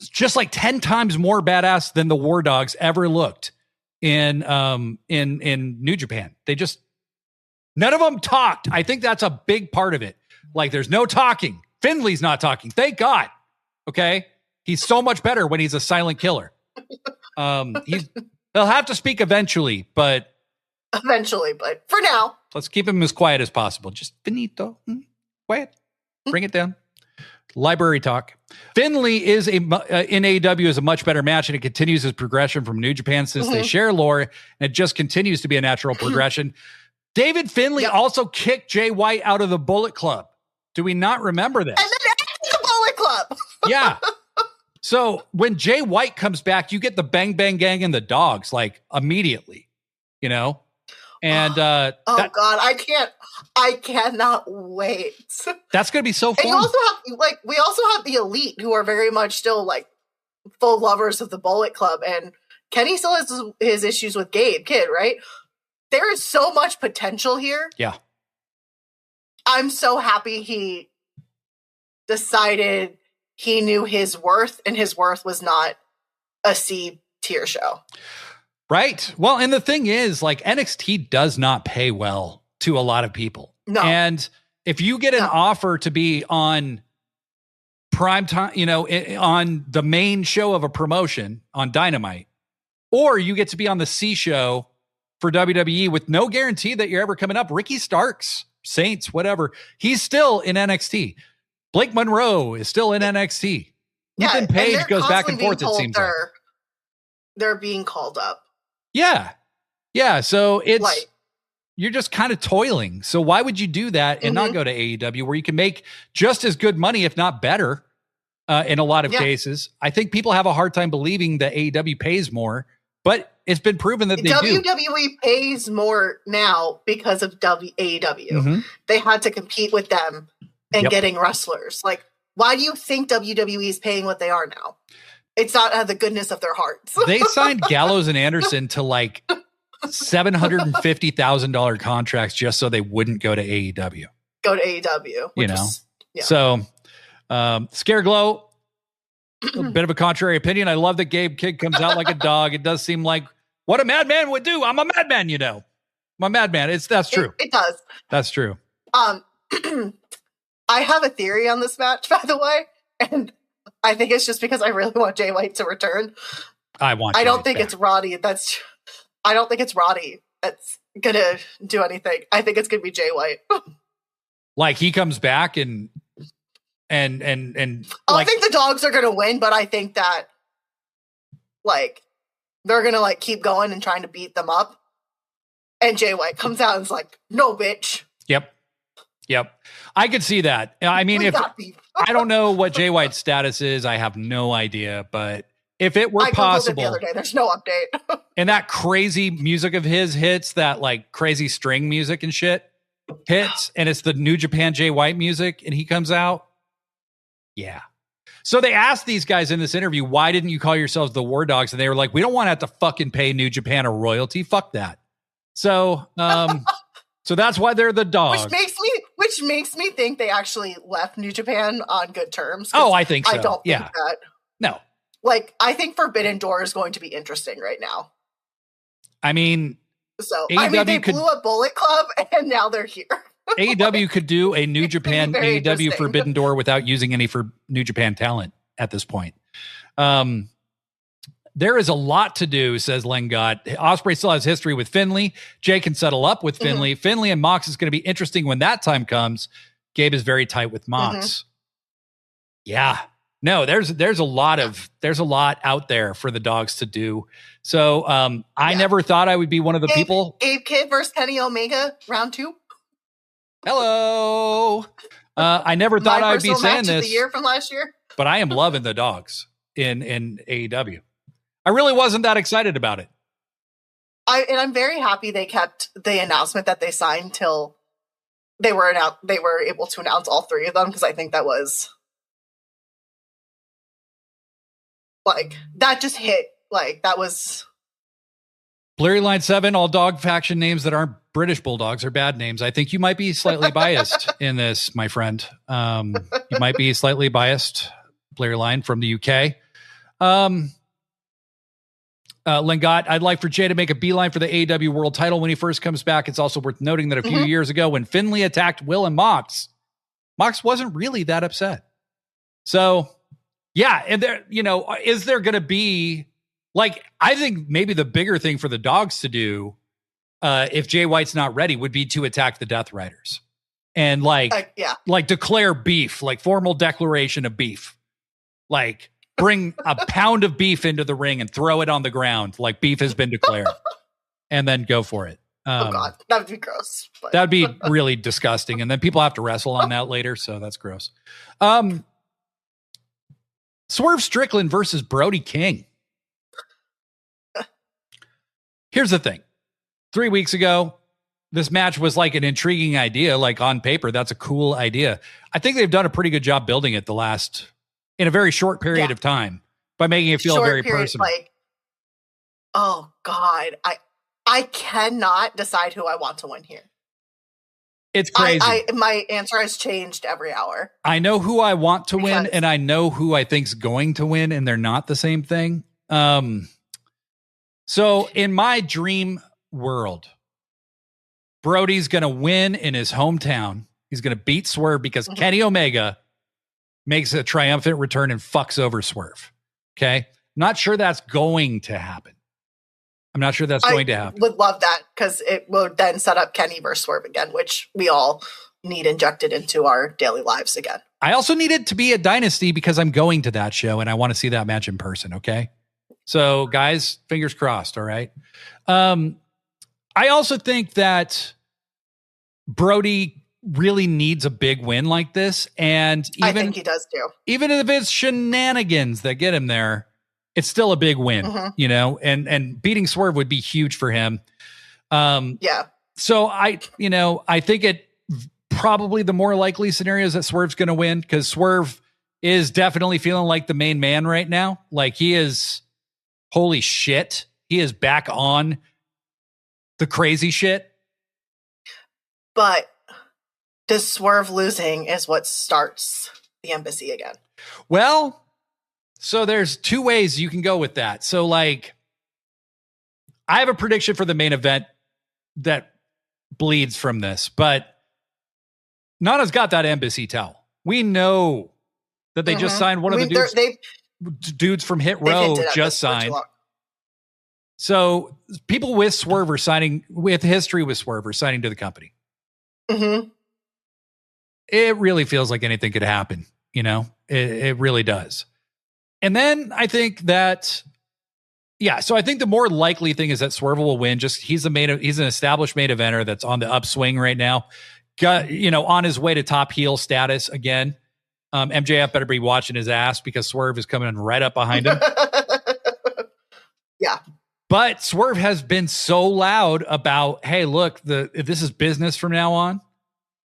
just like 10 times more badass than the War Dogs ever looked in New Japan. None of them talked. I think that's a big part of it. Like there's no talking. Finley's not talking. Thank God. Okay. He's so much better when he's a silent killer. They'll have to speak eventually, but for now, let's keep him as quiet as possible. Just finito. Quiet. Bring it down. Library talk. Finley is in AEW is a much better match, and it continues his progression from New Japan since they share lore, and it just continues to be a natural progression. David Finley also kicked Jay White out of the Bullet Club. Do we not remember this? And then the Bullet Club. Yeah. So when Jay White comes back, you get the Bang Bang Gang and the Dogs like immediately, And God, I cannot wait. That's going to be so fun. And you also have we also have the Elite who are very much still like full lovers of the Bullet Club, and Kenny still has his issues with Gabe Kidd, right? There is so much potential here. Yeah. I'm so happy he decided he knew his worth, and his worth was not a C tier show. Right. Well, and the thing is, like, NXT does not pay well to a lot of people. No. And if you get an offer to be on prime time, you know, on the main show of a promotion on Dynamite, or you get to be on the C show for WWE with no guarantee that you're ever coming up. Ricky Starks, Saints, whatever, he's still in NXT. Blake Monroe is still in NXT. Yeah, Ethan Page goes back and forth, it seems like. They're being called up. Yeah. Yeah. So it's, you're just kind of toiling. So why would you do that and not go to AEW where you can make just as good money, if not better, in a lot of cases? I think people have a hard time believing that AEW pays more, but it's been proven that they do. WWE pays more now because of AEW. They had to compete with them and getting wrestlers. Like, why do you think WWE is paying what they are now? It's not out of the goodness of their hearts. They signed Gallows and Anderson to like $750,000 contracts just so they wouldn't go to AEW. Go to AEW. You know? So, Scareglow, a bit of a contrary opinion. I love that Gabe Kidd comes out like a dog. It does seem like what a madman would do. I'm a madman, you know. I'm a madman. That's true. It does. That's true. I have a theory on this match, by the way, and I think it's just because I really want Jay White to return. I don't think it's Roddy. I don't think it's Roddy that's gonna do anything. I think it's gonna be Jay White. Like he comes back and I think the dogs are gonna win, but I think that like they're gonna like keep going and trying to beat them up. And Jay White comes out and is like, "No, bitch." Yep. I could see that. I mean, I don't know what Jay White's status is. I have no idea, but if it were possible, the other day, there's no update. And that crazy music of his hits, that like crazy string music and shit hits, and it's the New Japan Jay White music, and he comes out. Yeah. So they asked these guys in this interview, why didn't you call yourselves the War Dogs? And they were like, we don't want to have to fucking pay New Japan a royalty. Fuck that. So, so that's why they're the dogs. Which makes me think they actually left New Japan on good terms. Oh, I think so. I don't think that. No. Like, I think Forbidden Door is going to be interesting right now. I mean, they blew up Bullet Club and now they're here. AEW could do a New Japan AEW Forbidden Door without using any for New Japan talent at this point. There is a lot to do, says Lengott. Ospreay still has history with Finlay. Jay can settle up with Finlay. Finlay and Mox is going to be interesting when that time comes. Gabe is very tight with Mox. Yeah. No, there's a lot out there for the dogs to do. So I never thought I would be one of the people. Gabe Kidd versus Kenny Omega, round 2. Hello. I never thought I'd be saying this. The year from last year. But I am loving the dogs in AEW. I really wasn't that excited about it. I'm very happy they kept the announcement that they signed till they were able to announce all 3 of them, because I think that was like that just hit like that was Blurry Line 7. All dog faction names that aren't British Bulldogs are bad names. I think you might be slightly biased in this, my friend. You might be slightly biased. Blurry Line from the UK. Lengott, I'd like for Jay to make a beeline for the AEW World title when he first comes back. It's also worth noting that a few years ago when Finlay attacked Will and Mox wasn't really that upset. So, yeah, and there, is there going to be, like, I think maybe the bigger thing for the dogs to do, if Jay White's not ready, would be to attack the Death Riders and like declare beef, like formal declaration of beef, like bring a pound of beef into the ring and throw it on the ground like beef has been declared, and then go for it. Oh God, that would be gross. That would be really disgusting, and then people have to wrestle on that later, so that's gross. Swerve Strickland versus Brody King. Here's the thing. 3 weeks ago, this match was like an intriguing idea. Like on paper, that's a cool idea. I think they've done a pretty good job building it in a very short period of time by making it feel very personal. Oh God, I cannot decide who I want to win here. It's crazy. My answer has changed every hour. I know who I want to win, and I know who I think's going to win, and they're not the same thing. So in my dream world, Brody's going to win in his hometown. He's going to beat Swerve because Kenny Omega makes a triumphant return and fucks over Swerve. Okay. Not sure that's going to happen. I'm not sure that's going to happen. Would love that because it will then set up Kenny versus Swerve again, which we all need injected into our daily lives again. I also need it to be a dynasty because I'm going to that show and I want to see that match in person. Okay. So guys, fingers crossed. All right. I also think that Brody really needs a big win like this. And I think he does too. Even if it's shenanigans that get him there, it's still a big win, you know, and beating Swerve would be huge for him. Yeah. So I think it probably the more likely scenario is that Swerve's going to win because Swerve is definitely feeling like the main man right now. Like he is, holy shit. He is back on the crazy shit. But does Swerve losing is what starts the embassy again? Well, so there's two ways you can go with that. So like, I have a prediction for the main event that bleeds from this, but Nana's got that embassy towel. We know that they just signed one of the dudes from Hit Row just signed. So people with Swerve are signing, with history with Swerve are signing to the company. It really feels like anything could happen. You know, it really does. And then I think that, so I think the more likely thing is that Swerve will win. Just he's an established main eventer that's on the upswing right now. On his way to top heel status again. MJF better be watching his ass because Swerve is coming right up behind him. Yeah. But Swerve has been so loud about, hey, look, if this is business from now on,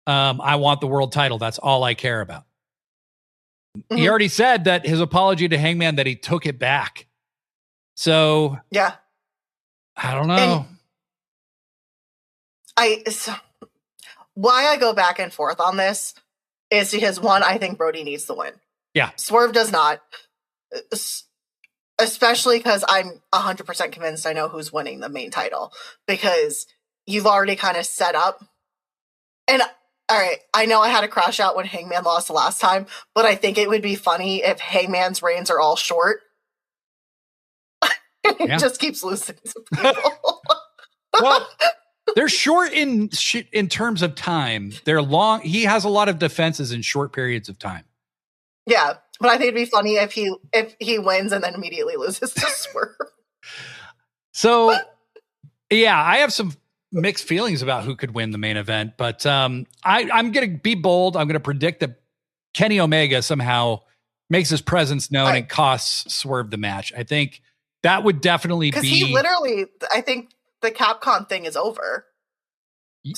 I want the world title. That's all I care about. He already said that his apology to Hangman that he took it back. So yeah, I don't know. Why I go back and forth on this is because one, I think Brody needs the win. Yeah, Swerve does not, especially because I'm 100% convinced I know who's winning the main title because you've already kind of set up. And all right, I know I had a crash out when Hangman lost the last time, but I think it would be funny if Hangman's reigns are all short. He just keeps losing to people. Well, they're short in terms of time. They're long. He has a lot of defenses in short periods of time. Yeah, but I think it'd be funny if he wins and then immediately loses to Swerve. So, yeah, I have some mixed feelings about who could win the main event, but I'm going to be bold. I'm going to predict that Kenny Omega somehow makes his presence known and costs Swerve the match. I think that would definitely be... Because he literally, I think the Capcom thing is over.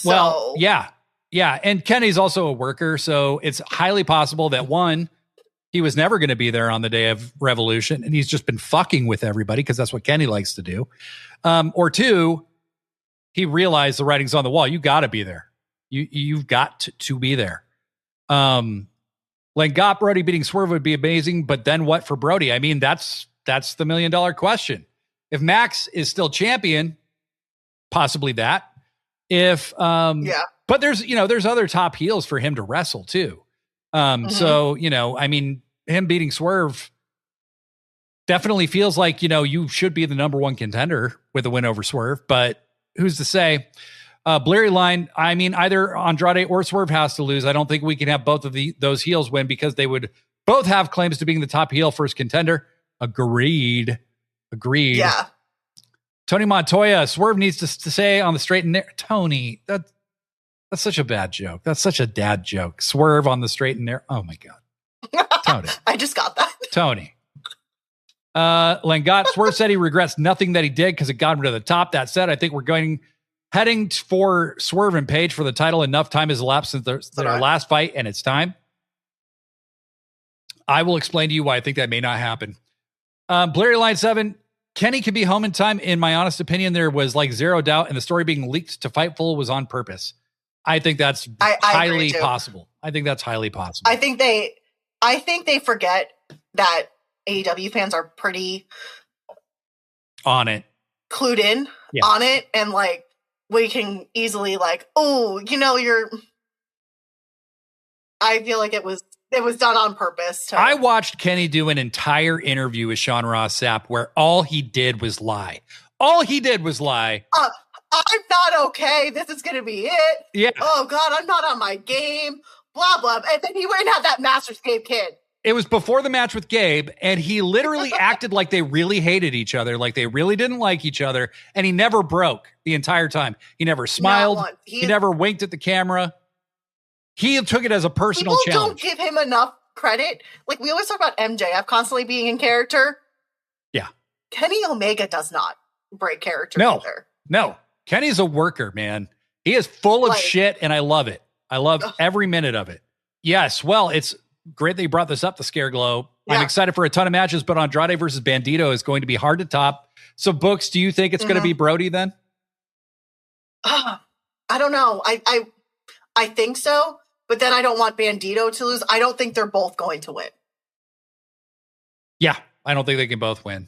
Well, yeah. And Kenny's also a worker, so it's highly possible that one, he was never going to be there on the day of Revolution, and he's just been fucking with everybody because that's what Kenny likes to do. Or two, he realized the writing's on the wall. You got to be there. You've got to be there. Like Brody beating Swerve would be amazing, but then what for Brody? I mean, that's the $1 million question. If Max is still champion, possibly that. But there's other top heels for him to wrestle too. So, I mean, him beating Swerve definitely feels like, you should be the number one contender with a win over Swerve, but who's to say? Blurry line, I mean, either Andrade or Swerve has to lose. I don't think we can have both of those heels win because they would both have claims to being the top heel first contender. Agreed. Yeah. Tony Montoya, Swerve needs to stay on the straight and narrow. Tony, that's such a bad joke. That's such a dad joke. Swerve on the straight and narrow. Oh my God. Tony. I just got that. Tony. Langot, Swerve said he regrets nothing that he did because it got him to the top. That said, I think we're heading for Swerve and Page for the title. Enough time has elapsed since their last fight, and it's time. I will explain to you why I think that may not happen. Blurry Line 7, Kenny could be home in time. In my honest opinion, there was like zero doubt, and the story being leaked to Fightful was on purpose. I think that's highly possible. I think that's highly possible. I think they forget that AEW fans are pretty on it, clued in on it, and like we can easily like, oh, I feel like it was done on purpose. I watched Kenny do an entire interview with Sean Ross Sapp where all he did was lie. I'm not okay. This is going to be it. Yeah. Oh, God, I'm not on my game. Blah, blah. And then he went and had that Masters Gabe kid. It was before the match with Gabe, and he literally acted like they really hated each other, like they really didn't like each other, and he never broke the entire time. He never smiled. He never winked at the camera. He took it as a personal challenge. People don't give him enough credit. Like, we always talk about MJF constantly being in character. Yeah. Kenny Omega does not break character either. No. Kenny's a worker, man. He is full of shit, and I love it. I love every minute of it. Yes, well, it's great that you brought this up, the Scare Glow. Yeah. I'm excited for a ton of matches, but Andrade versus Bandito is going to be hard to top. So, Books, do you think it's going to be Brody then? I don't know. I think so, but then I don't want Bandito to lose. I don't think they're both going to win. Yeah, I don't think they can both win.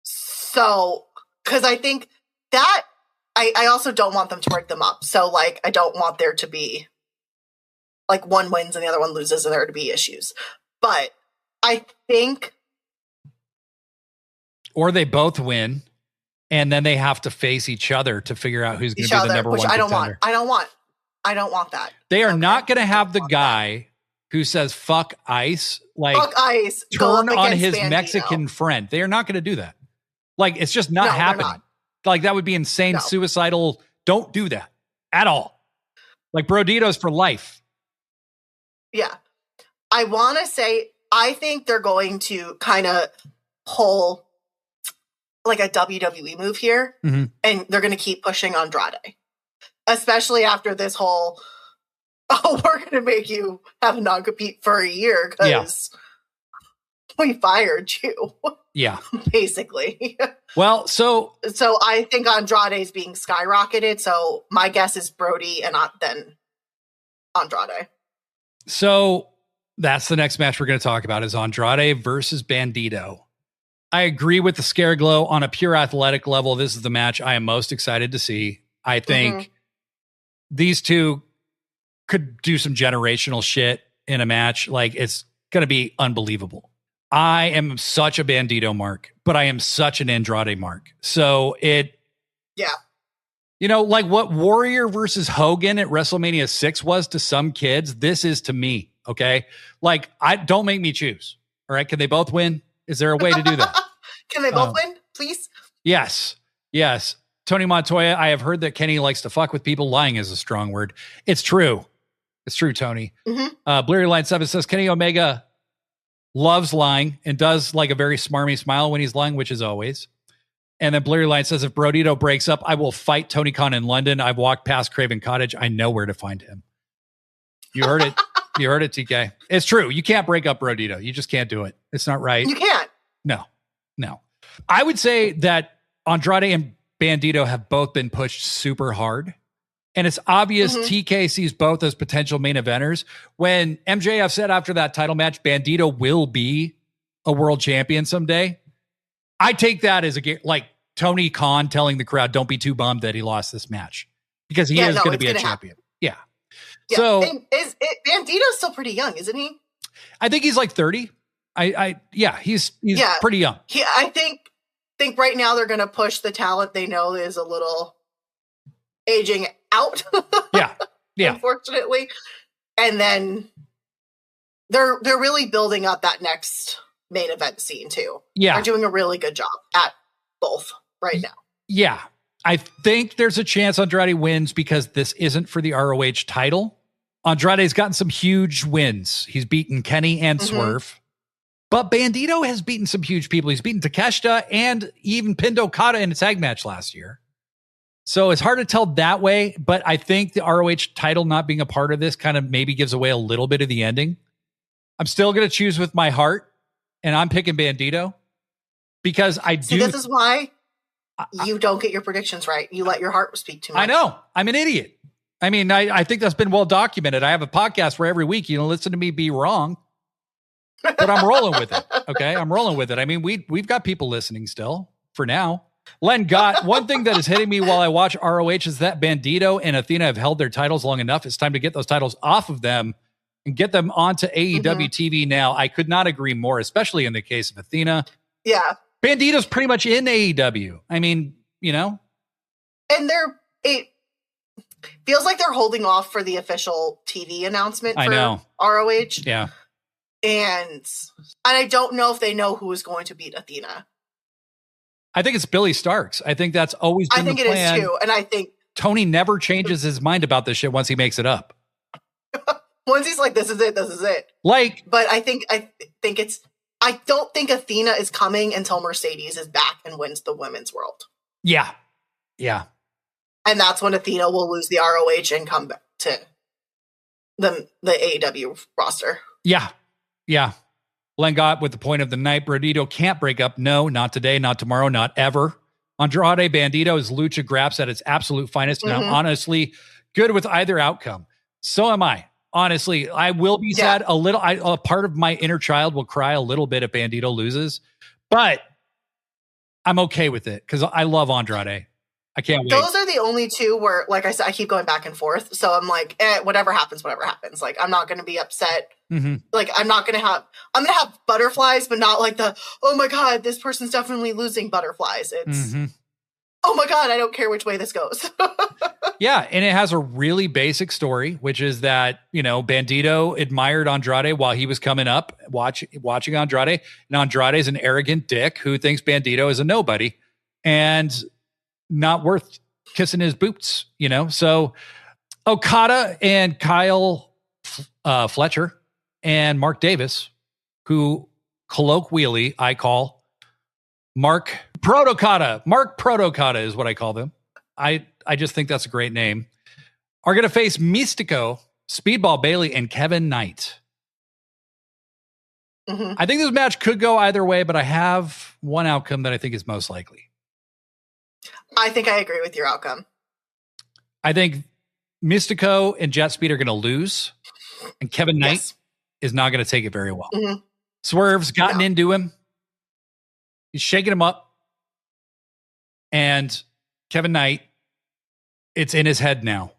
So, because I think that I also don't want them to break them up. So, like, I don't want there to be like one wins and the other one loses and there to be issues. But I think, or they both win and then they have to face each other to figure out who's going to be the number one contender. I don't want that. They are not going to have the guy who says fuck ice, like fuck ice, turn on his Mexican friend. They are not going to do that. Like, it's just not happening. Not. Like, that would be insane, suicidal. Don't do that at all. Like, Brodito's for life. Yeah. I want to say, I think they're going to kind of pull like a WWE move here, and they're going to keep pushing Andrade. Especially after this whole, we're going to make you have a non-compete for a year because we fired you. Yeah. Basically. Well, so I think Andrade's being skyrocketed. So my guess is Brody and not then Andrade. So that's the next match we're going to talk about is Andrade versus Bandito. I agree with the Scare Glow on a pure athletic level. This is the match I am most excited to see. I think these two could do some generational shit in a match. Like, it's going to be unbelievable. I am such a Bandito mark, but I am such an Andrade mark. So like what Warrior versus Hogan at WrestleMania 6 was to some kids, this is to me. Okay. Like, don't make me choose. All right. Can they both win? Is there a way to do that? Can they both win, please? Yes. Tony Montoya, I have heard that Kenny likes to fuck with people. Lying is a strong word. It's true. It's true, Tony. Bleary Line 7 says Kenny Omega loves lying and does like a very smarmy smile when he's lying, which is always. And then Bleary Line says, if Brodito breaks up, I will fight Tony Khan in London. I've walked past Craven Cottage. I know where to find him. You heard it. You heard it, TK. It's true. You can't break up Brodito. You just can't do it. It's not right. You can't. No. I would say that Andrade and Bandito have both been pushed super hard. And it's obvious TK sees both as potential main eventers. When MJF said after that title match, Bandito will be a world champion someday, I take that as like Tony Khan telling the crowd, don't be too bummed that he lost this match. Because he is going to be a champion. Yeah. So Bandito's still pretty young, isn't he? I think he's like 30. He's pretty young. I think right now they're going to push the talent they know is a little aging out. Yeah. Unfortunately. And then they're really building up that next main event scene too. Yeah. They're doing a really good job at both right now. Yeah. I think there's a chance Andrade wins because this isn't for the ROH title. Andrade's gotten some huge wins. He's beaten Kenny and Swerve. But Bandito has beaten some huge people. He's beaten Takeshita and even pinned Okada in a tag match last year. So it's hard to tell that way, but I think the ROH title not being a part of this kind of maybe gives away a little bit of the ending. I'm still going to choose with my heart, and I'm picking Bandito. because I See, do. this is why you don't get your predictions right. You let your heart speak too much. I know. I'm an idiot. I mean, I think that's been well documented. I have a podcast where every week, listen to me be wrong, but I'm rolling with it. Okay. I'm rolling with it. I mean, we've got people listening still for now. Len got one thing that is hitting me while I watch ROH is that Bandito and Athena have held their titles long enough. It's time to get those titles off of them and get them onto AEW TV now. I could not agree more, especially in the case of Athena. Yeah. Bandito's pretty much in AEW. I mean, And it feels like they're holding off for the official TV announcement for ROH. Yeah. And I don't know if they know who is going to beat Athena. I think it's Billy Starks. I think that's always been the plan. I think it is too. And I think Tony never changes his mind about this shit once he makes it up. Once he's like, this is it. But I don't think Athena is coming until Mercedes is back and wins the women's world. Yeah. Yeah. And that's when Athena will lose the ROH and come back to the AEW roster. Yeah. Yeah. Len got with the point of the night. Bandito can't break up. No, not today, not tomorrow, not ever. Andrade Bandito is lucha graps at its absolute finest. And I'm honestly good with either outcome. So am I. Honestly, I will be sad a little. A part of my inner child will cry a little bit if Bandito loses, but I'm okay with it because I love Andrade. I can't wait. Those are the only two where, like I said, I keep going back and forth. So I'm like, whatever happens. Like, I'm not going to be upset. Like, I'm going to have butterflies, but not like oh my God, this person's definitely losing butterflies. It's, oh my God, I don't care which way this goes. Yeah. And it has a really basic story, which is that, Bandito admired Andrade while he was coming up, watching Andrade. And Andrade is an arrogant dick who thinks Bandito is a nobody and not worth kissing his boots, So Okada and Kyle Fletcher and Mark Davis, who colloquially I call Mark Protokata. Mark Protokata is what I call them. I just think that's a great name. Are going to face Mystico, Speedball Bailey, and Kevin Knight. I think this match could go either way, but I have one outcome that I think is most likely. I think I agree with your outcome. I think Mystico and Jet Speed are going to lose, and Kevin Knight is not going to take it very well. Swerve's gotten into him. He's shaking him up. And Kevin Knight, it's in his head now,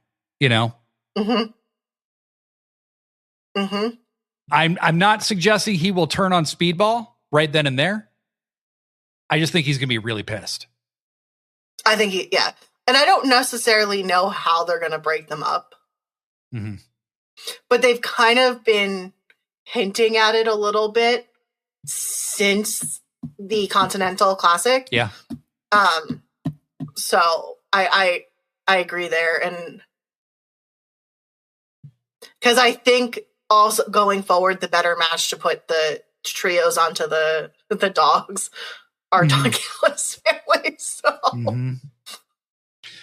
I'm not suggesting he will turn on Speedball right then and there. I just think he's going to be really pissed. I think and I don't necessarily know how they're going to break them up. But they've kind of been hinting at it a little bit since the Continental Classic. Yeah. So I agree there. And because I think also going forward, the better match to put the trios onto the dogs are Don Callis family. So,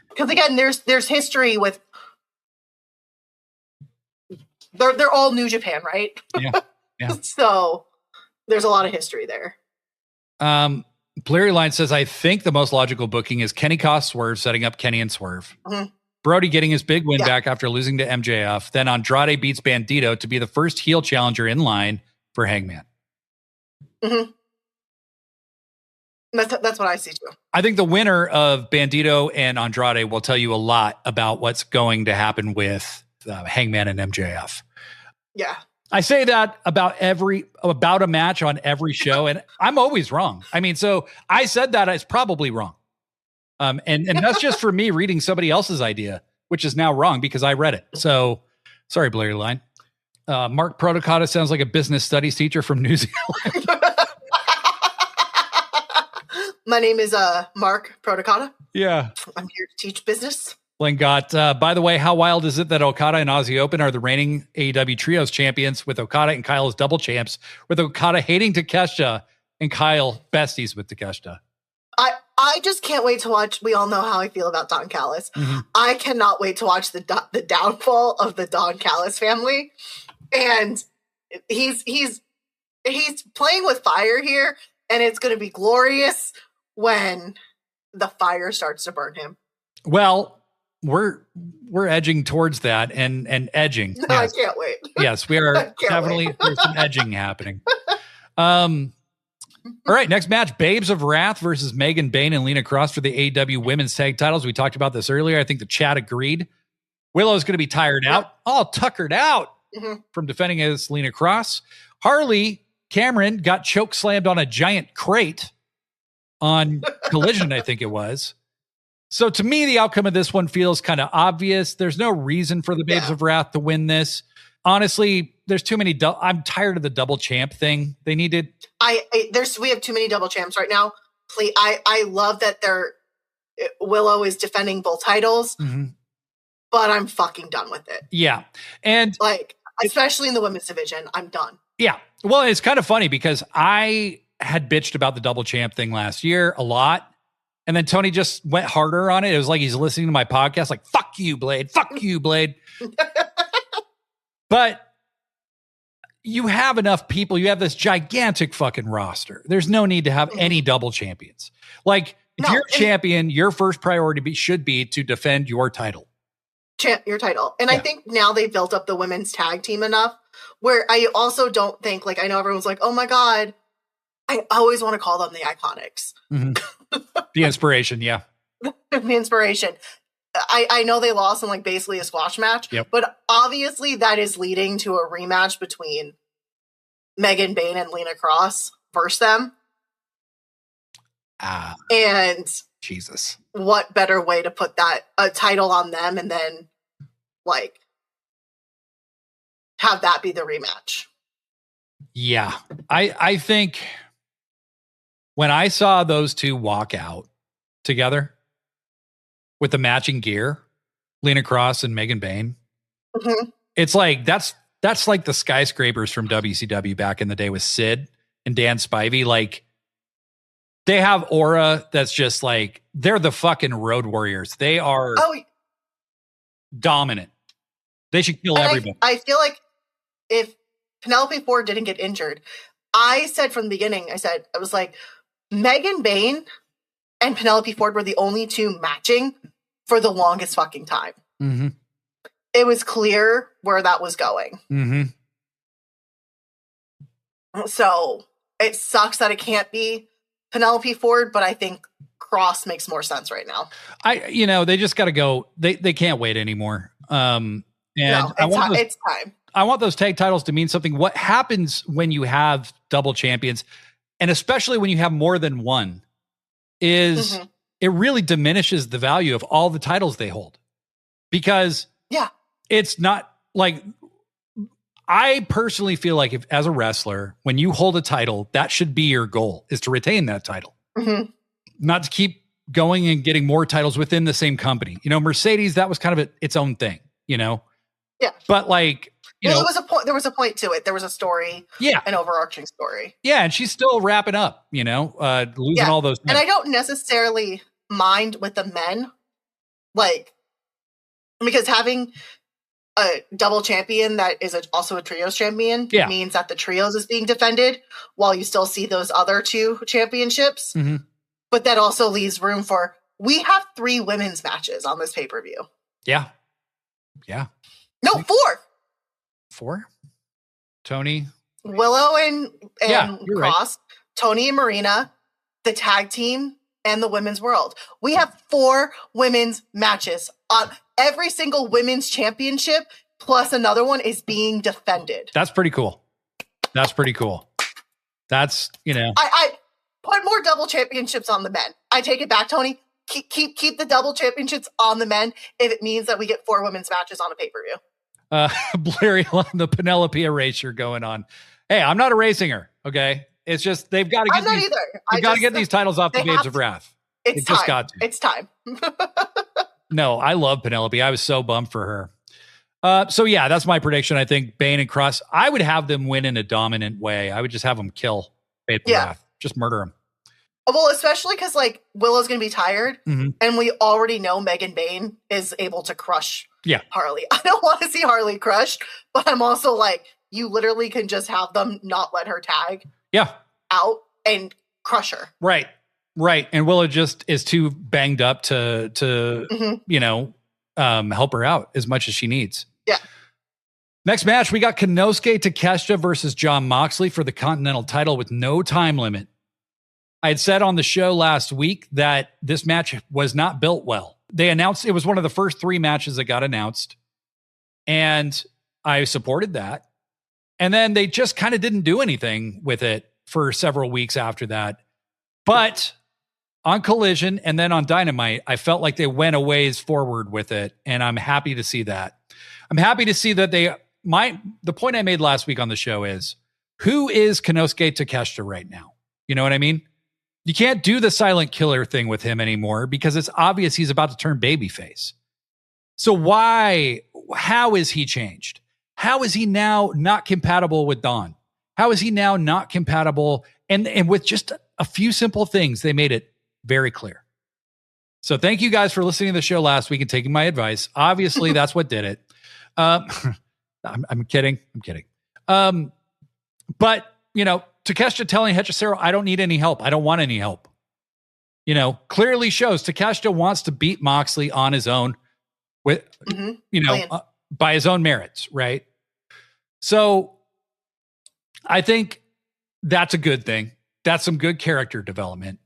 because again, there's history with they're all New Japan, right? Yeah. So there's a lot of history there. Blurry Line says, I think the most logical booking is Kenny cost Swerve, setting up Kenny and Swerve. Brody getting his big win back after losing to MJF. Then Andrade beats Bandito to be the first heel challenger in line for Hangman. That's what I see too. I think the winner of Bandito and Andrade will tell you a lot about what's going to happen with Hangman and MJF. Yeah. I say that about a match on every show, and I'm always wrong. I mean, so I said that it's probably wrong. And that's just for me reading somebody else's idea, which is now wrong because I read it. So sorry, Blurry Line. Mark Protocata sounds like a business studies teacher from New Zealand. My name is Mark Protocata. Yeah. I'm here to teach business. Len got, by the way, how wild is it that Okada and Aussie Open are the reigning AEW Trios champions with Okada and Kyle as double champs, with Okada hating Takeshita and Kyle besties with Takeshita? I just can't wait to watch. We all know how I feel about Don Callis. I cannot wait to watch the downfall of the Don Callis family. And he's playing with fire here. And it's going to be glorious when the fire starts to burn him. Well, we're edging towards that and edging. No, yes. I can't wait. Yes, we are definitely, there's some edging happening. All right, next match, Babes of Wrath versus Megan Bayne and Lena Cross for the AEW Women's Tag Titles. We talked about this earlier. I think the chat agreed. Willow's going to be tired out, all tuckered out from defending against Lena Cross. Harley Cameron got choke slammed on a giant crate on Collision, I think it was. So to me, the outcome of this one feels kind of obvious. There's no reason for the Babes of Wrath to win this. Honestly, there's too many. I'm tired of the double champ thing. They needed. We have too many double champs right now. Please, I love that Willow is defending both titles, but I'm fucking done with it. Yeah, and like especially in the women's division, I'm done. Yeah, well, it's kind of funny because I had bitched about the double champ thing last year a lot. And then Tony just went harder on it. It was like he's listening to my podcast, like, fuck you, Blade. Fuck you, Blade. But you have enough people. You have this gigantic fucking roster. There's no need to have any double champions. Like, if you're a champion, your first priority should be to defend your title. Your title. And I think now they've built up the women's tag team enough where I also don't think, like, I know everyone's like, oh my God, I always want to call them the Iconics. The inspiration, yeah. The inspiration. I know they lost in like basically a squash match, but obviously that is leading to a rematch between Megan Bayne and Lena Cross versus them. And Jesus, what better way to put a title on them and then like have that be the rematch? Yeah, I think when I saw those two walk out together with the matching gear, Lena Cross and Megan Bayne, it's like that's like the skyscrapers from WCW back in the day with Sid and Dan Spivey. Like, they have aura that's just like, they're the fucking Road Warriors. They are dominant. They should kill everybody. I feel like if Penelope Ford didn't get injured, I said from the beginning, I was like, Megan Bayne and Penelope Ford were the only two matching for the longest fucking time. It was clear where that was going. So it sucks that it can't be Penelope Ford, but I think Cross makes more sense right now. They just got to go. They can't wait anymore. It's time. I want those tag titles to mean something. What happens when you have double champions, and especially when you have more than one, is it really diminishes the value of all the titles they hold. Because it's not like, I personally feel like if as a wrestler, when you hold a title, that should be your goal, is to retain that title. Not to keep going and getting more titles within the same company. Mercedes, that was kind of its own thing, Yeah. But like, there was a point to it. There was a story. An overarching story. Yeah. And she's still wrapping up, losing all those. And I don't necessarily mind with the men, like, because having a double champion that is also a trios champion means that the trios is being defended while you still see those other two championships. But that also leaves room for, we have 3 women's matches on this pay-per-view. Yeah. No, 4. 4? Tony, Willow and Cross, right. Tony and Marina, the tag team, and the women's world. We have 4 women's matches on every single women's championship, plus another one is being defended. That's pretty cool. That's, I put more double championships on the men. I take it back, Tony. Keep the double championships on the men if it means that we get 4 women's matches on a pay-per-view. Blairy, the Penelope erasure going on. Hey, I'm not erasing her. Okay. It's just, they've got to get they've got to get these titles off the Babes of Wrath. It's time. It's time. No, I love Penelope. I was so bummed for her. So yeah, that's my prediction. I think Bayne and Cross, I would have them win in a dominant way. I would just have them kill Babes of Wrath. Just murder them. Well, especially because like Willow's going to be tired, and we already know Megan Bayne is able to crush Harley. I don't want to see Harley crushed, but I'm also like, you literally can just have them not let her tag out and crush her. Right. And Willow just is too banged up to help her out as much as she needs. Yeah. Next match, we got Konosuke Takeshita versus Jon Moxley for the Continental title with no time limit. I had said on the show last week that this match was not built well. They announced it was one of the first 3 matches that got announced, and I supported that. And then they just kind of didn't do anything with it for several weeks after that. But on Collision and then on Dynamite, I felt like they went a ways forward with it, and I'm happy to see that. I'm happy to see that the point I made last week on the show is, who is Konosuke Takeshita right now? You know what I mean? You can't do the silent killer thing with him anymore because it's obvious he's about to turn babyface. So how is he changed? How is he now not compatible with Dawn? How is he now not compatible? And with just a few simple things, they made it very clear. So thank you guys for listening to the show last week and taking my advice. Obviously, that's what did it. I'm kidding. But, Takeshita telling Hechicero, I don't need any help. I don't want any help. Clearly shows Takeshita wants to beat Moxley on his own with, by his own merits, right? So I think that's a good thing. That's some good character development.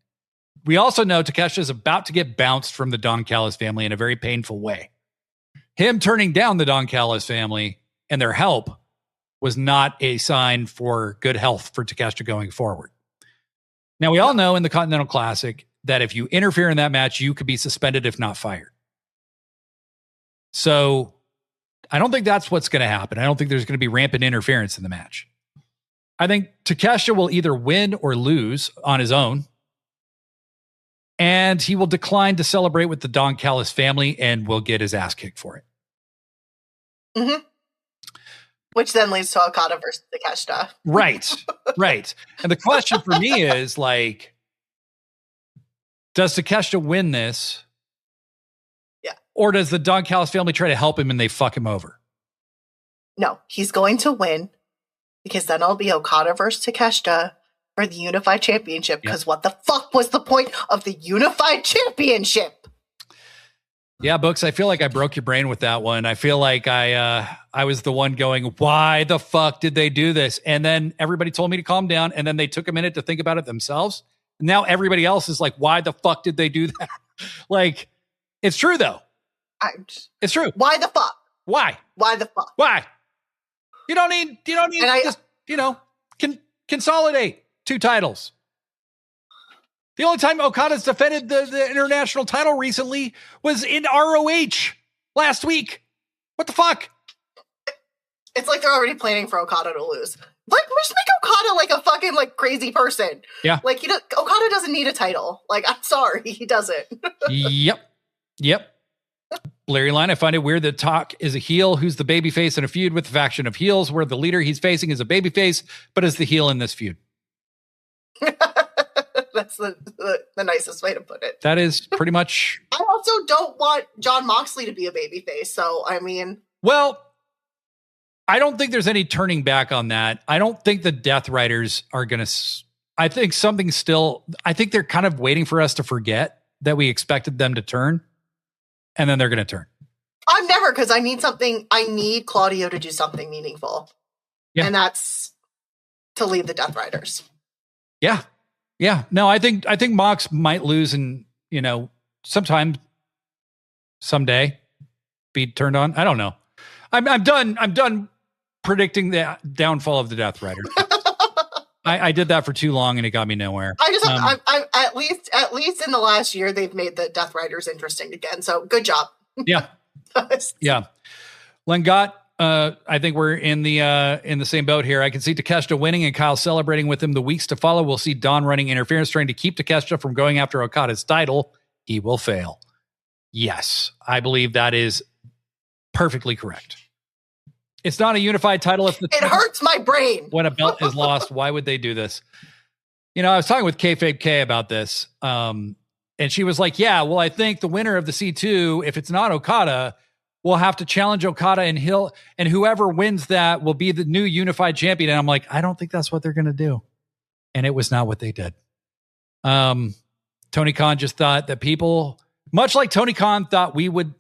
We also know Takeshita is about to get bounced from the Don Callis family in a very painful way. Him turning down the Don Callis family and their help was not a sign for good health for Takeshita going forward. Now, we all know in the Continental Classic that if you interfere in that match, you could be suspended, if not fired. So I don't think that's what's going to happen. I don't think there's going to be rampant interference in the match. I think Takeshita will either win or lose on his own, and he will decline to celebrate with the Don Callis family and will get his ass kicked for it. Mm-hmm. Which then leads to Okada versus Takeshita. Right. And the question for me is, does Takeshita win this? Yeah. Or does the Don Callis family try to help him and they fuck him over? No, he's going to win, because then it'll be Okada versus Takeshita for the Unified Championship. Because what the fuck was the point of the Unified Championship? Yeah, Books, I feel like I broke your brain with that one. I feel like I was the one going, why the fuck did they do this? And then everybody told me to calm down, and then they took a minute to think about it themselves. And now everybody else is like, why the fuck did they do that? It's true, though. It's true. Why the fuck? Why? Why the fuck? Why? You don't need consolidate 2 titles. The only time Okada's defended the international title recently was in ROH last week. What the fuck? It's like they're already planning for Okada to lose. Just make Okada a fucking crazy person. Yeah. Okada doesn't need a title. I'm sorry, he doesn't. Yep. Larry Line, I find it weird that Talk is a heel who's the babyface in a feud with the faction of heels, where the leader he's facing is a babyface, but is the heel in this feud. That's the nicest way to put it. That is pretty much. I also don't want Jon Moxley to be a babyface. So, Well, I don't think there's any turning back on that. I don't think the Death Riders are going to. I think they're kind of waiting for us to forget that we expected them to turn. And then they're going to turn. I'm never, because I need something. I need Claudio to do something meaningful. Yeah. And that's to lead the Death Riders. Yeah. No, I think Mox might lose and, sometime, someday be turned on. I don't know. I'm done predicting the downfall of the Death Riders. I did that for too long and it got me nowhere. I at least in the last year, they've made the Death Riders interesting again. So good job. Yeah. Yeah. Lengot, I think we're in the same boat here. I can see Takeshita winning and Kyle celebrating with him the weeks to follow. We'll see Don running interference, trying to keep Takeshita from going after Okada's title. He will fail. Yes, I believe that is perfectly correct. It's not a unified title. It hurts my brain. When a belt is lost, why would they do this? I was talking with Kayfabe K about this. And she was like, yeah, well, I think the winner of the C2, if it's not Okada, will have to challenge Okada and whoever wins that will be the new unified champion. And I'm like, I don't think that's what they're going to do. And it was not what they did. Tony Khan just thought that people, much like Tony Khan thought we would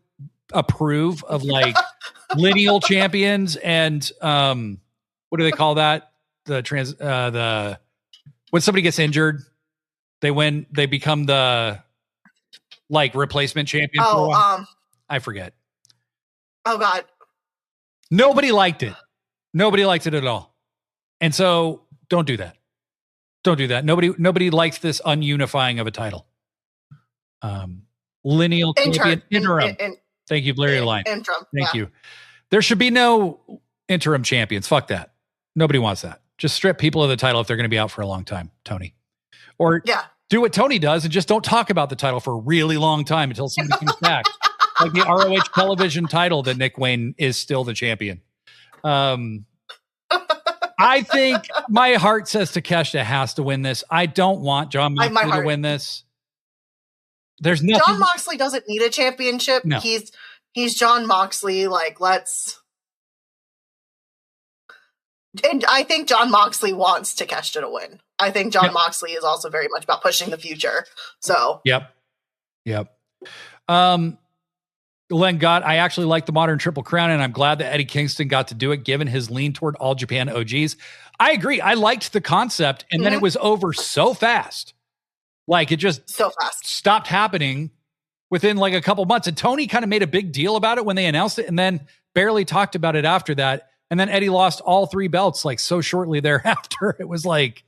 approve of like lineal champions and what do they call that? When somebody gets injured, they become the like replacement champion. I forget. Oh God. Nobody liked it. Nobody liked it at all. And so don't do that. Don't do that. Nobody likes this ununifying of a title. Lineal champion interim. Thank you, Larry Line. Interim. Thank you. There should be no interim champions. Fuck that. Nobody wants that. Just strip people of the title if they're going to be out for a long time, Tony. Or do what Tony does and just don't talk about the title for a really long time until somebody comes back. Like the ROH television title that Nick Wayne is still the champion. I think my heart says Takeshita has to win this. I don't want Jon Moxley to win this. There's nothing. Jon Moxley doesn't need a championship. No. He's Jon Moxley. Like, and I think Jon Moxley wants Takeshita to win. I think Jon Moxley is also very much about pushing the future. So. Yep. Len Gott, I actually like the modern Triple Crown, and I'm glad that Eddie Kingston got to do it, given his lean toward All Japan OGs. I agree. I liked the concept, and then it was over so fast. Like, it just stopped happening within like a couple months. And Tony kind of made a big deal about it when they announced it, and then barely talked about it after that. And then Eddie lost all 3 belts like so shortly thereafter. It was like,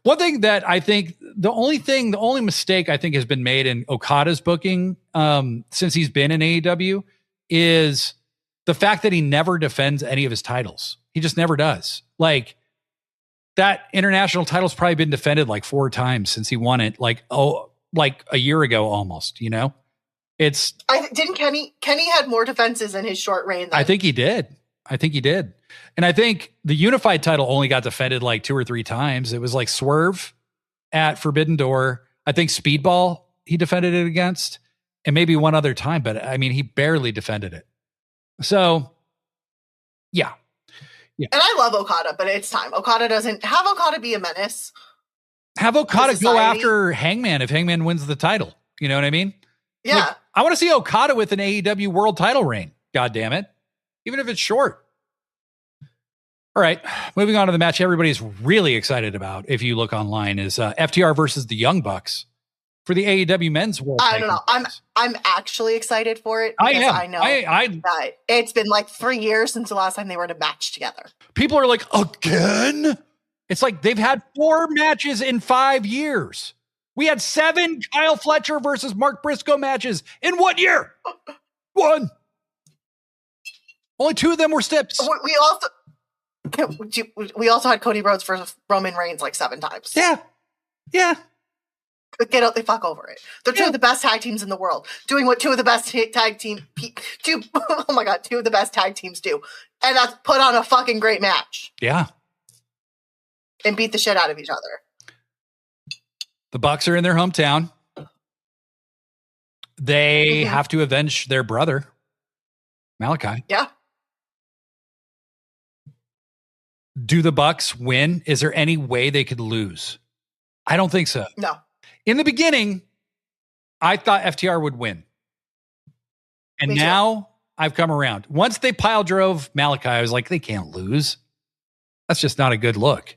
one thing that I think the only mistake I think has been made in Okada's booking since he's been in AEW is the fact that he never defends any of his titles. He just never does. Like, that international title's probably been defended like 4 times since he won it, like a year ago almost, Didn't Kenny had more defenses in his short reign. I think he did. And I think the unified title only got defended like 2 or 3 times. It was like Swerve at Forbidden Door. I think Speedball he defended it against, and maybe one other time, but I mean, he barely defended it. So yeah. And I love Okada, but it's time. Okada doesn't have Okada be a menace. Have Okada go after Hangman if Hangman wins the title. You know what I mean? Yeah. Like, I want to see Okada with an AEW world title reign. God damn it. Even if it's short. All right. Moving on to the match everybody's really excited about, if you look online, is FTR versus the Young Bucks for the AEW Men's World Title. I don't know. I'm actually excited for it. I am. I know that it's been like 3 years since the last time they were in a match together. People are like, again? It's like they've had 4 matches in 5 years. We had 7 Kyle Fletcher versus Mark Briscoe matches in 1 year. 1. Only 2 of them were stips. We also had Cody Rhodes versus Roman Reigns like 7 times. Yeah. Get out, they fuck over it. They're 2 of the best tag teams in the world, doing what 2 of the best two of the best tag teams do, and that's put on a fucking great match. Yeah, and beat the shit out of each other. The Bucks are in their hometown. They have to avenge their brother, Malachi. Yeah. Do the Bucks win? Is there any way they could lose? I don't think so. No. In the beginning, I thought FTR would win. And now I've come around. Once they pile drove Malachi, I was like, they can't lose. That's just not a good look,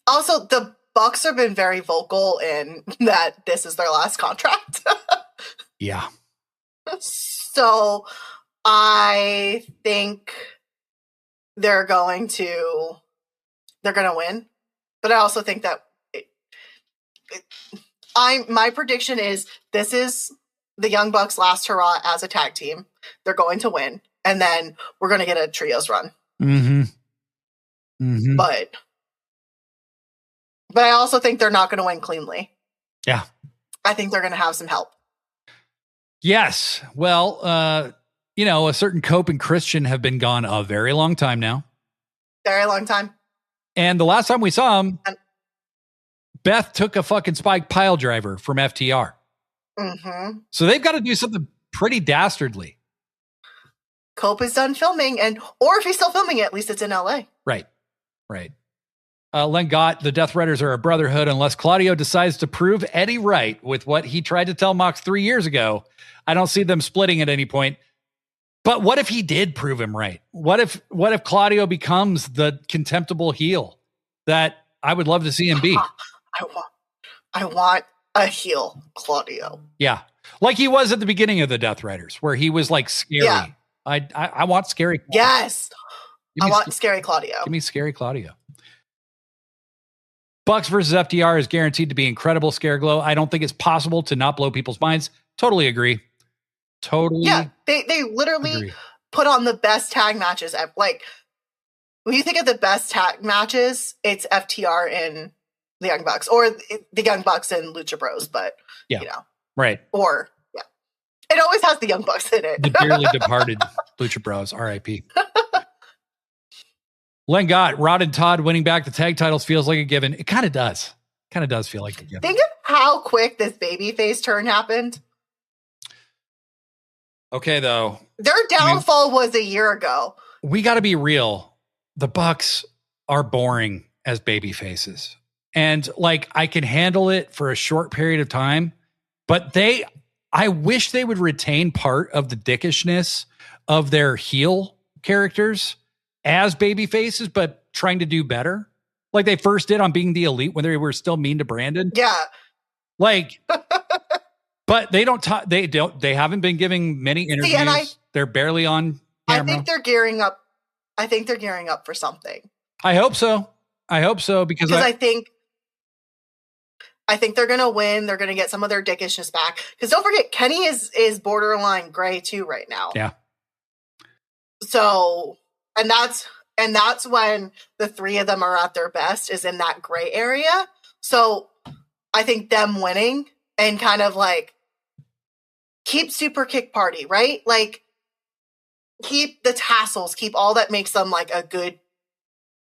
Also, the Bucks have been very vocal in that this is their last contract. Yeah. So I think they're going to win. But I also think that my prediction is this is the Young Bucks' last hurrah as a tag team. They're going to win, and then we're going to get a trios run. But I also think they're not going to win cleanly. Yeah. I think they're going to have some help. Yes. Well, a certain Cope and Christian have been gone a very long time now. Very long time. And the last time we saw him, Beth took a fucking spike pile driver from FTR. So they've got to do something pretty dastardly. Cope is done filming, or if he's still filming it, at least it's in LA. Right. Len Gott, the Death Riders are a brotherhood unless Claudio decides to prove Eddie right with what he tried to tell Mox 3 years ago. I don't see them splitting at any point. But what if he did prove him right? What if Claudio becomes the contemptible heel that I would love to see him be? I want a heel Claudio. Yeah. Like he was at the beginning of the Death Riders, where he was like scary. Yeah. I want scary Claudio. Yes. I want scary Claudio. Give me scary Claudio. Bucks versus FTR is guaranteed to be incredible scare glow. I don't think it's possible to not blow people's minds. Totally agree. Totally. Yeah, they literally put on the best tag matches. Like, when you think of the best tag matches, it's FTR and the Young Bucks, or the Young Bucks and Lucha Bros, but, you know. Right. Or, yeah. It always has the Young Bucks in it. The dearly departed Lucha Bros, R.I.P. Len Gott, Rod and Todd winning back the tag titles feels like a given. It kind of does. Kind of does feel like a given. Think of how quick this babyface turn happened. Okay, though. Their downfall was a year ago. We got to be real. The Bucks are boring as babyfaces. And like, I can handle it for a short period of time, but I wish they would retain part of the dickishness of their heel characters as baby faces, but trying to do better. Like they first did on Being the Elite when they were still mean to Brandon. Yeah. Like, but they haven't been giving many interviews. They're barely on camera. I think they're gearing up. I think they're gearing up for something. I hope so. Because I think they're going to win. They're going to get some of their dickishness back. Because don't forget, Kenny is borderline gray too right now. Yeah. So, and that's when the three of them are at their best, is in that gray area. So I think them winning and kind of like keep Super Kick Party, right? Like keep the tassels, keep all that makes them like a good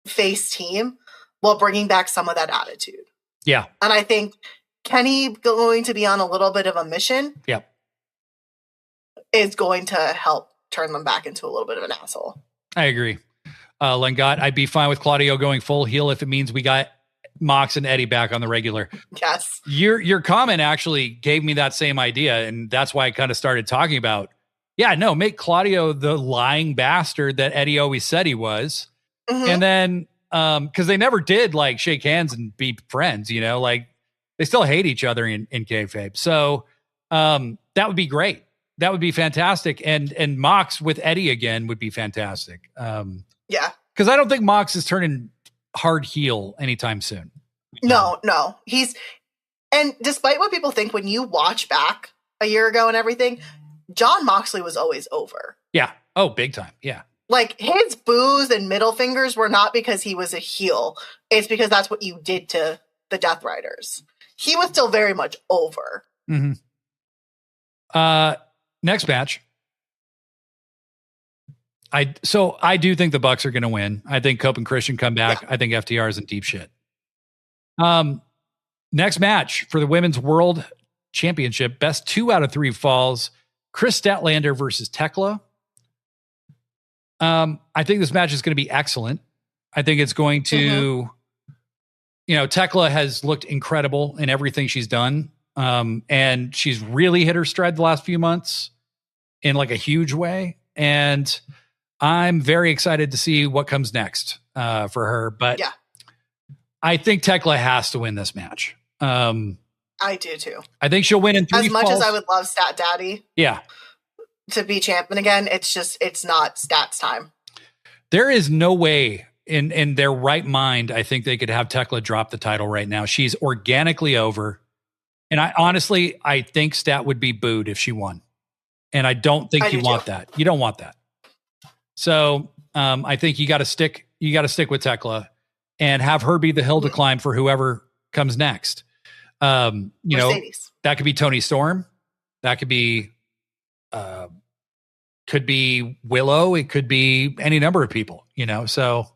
face team while bringing back some of that attitude. Yeah. And I think Kenny going to be on a little bit of a mission. Yep. Is going to help turn them back into a little bit of an asshole. I agree. Len Gott, I'd be fine with Claudio going full heel if it means we got Mox and Eddie back on the regular. Yes. Your comment actually gave me that same idea, and that's why I kind of started talking about, make Claudio the lying bastard that Eddie always said he was. Mm-hmm. And then, because they never did like shake hands and be friends, like they still hate each other in kayfabe. So that would be great. That would be fantastic. And Mox with Eddie again would be fantastic. Yeah. Because I don't think Mox is turning hard heel anytime soon. No. And despite what people think, when you watch back a year ago and everything, Jon Moxley was always over. Yeah. Oh, big time. Yeah. Like his boos and middle fingers were not because he was a heel. It's because that's what you did to the Death Riders. He was still very much over. Mm-hmm. Next match. I do think the Bucks are going to win. I think Cope and Christian come back. Yeah. I think FTR is in deep shit. Next match for the Women's World Championship. Best 2 out of 3 falls. Chris Statlander versus Thekla. I think this match is going to be excellent. I think it's going to, Thekla has looked incredible in everything she's done. And she's really hit her stride the last few months in like a huge way. And I'm very excited to see what comes next for her. But yeah, I think Thekla has to win this match. I do too. I think she'll win in 3 as much falls. as I would love Stat Daddy. Yeah. To be champion again. It's not Stats time. There is no way in their right mind. I think they could have Thekla drop the title right now. She's organically over. And I think Stat would be booed if she won. And I don't think you want that. You don't want that. So I think you got to stick with Thekla and have her be the hill to climb for whoever comes next. Mercedes. That could be Toni Storm. That could be Willow. It could be any number of people, so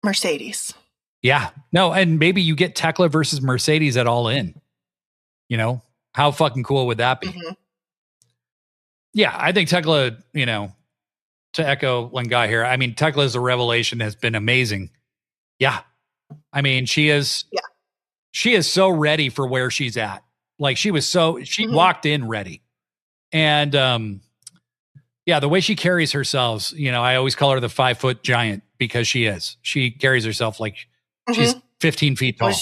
Mercedes. Yeah, no. And maybe you get Thekla versus Mercedes at All In. How fucking cool would that be? Mm-hmm. Yeah, I think Thekla, to echo Len Gott here, I mean, Thekla as a revelation has been amazing. Yeah, I mean, she is so ready for where she's at. Like she walked in ready. And the way she carries herself, I always call her the 5-foot giant because she carries herself like she's 15 feet tall.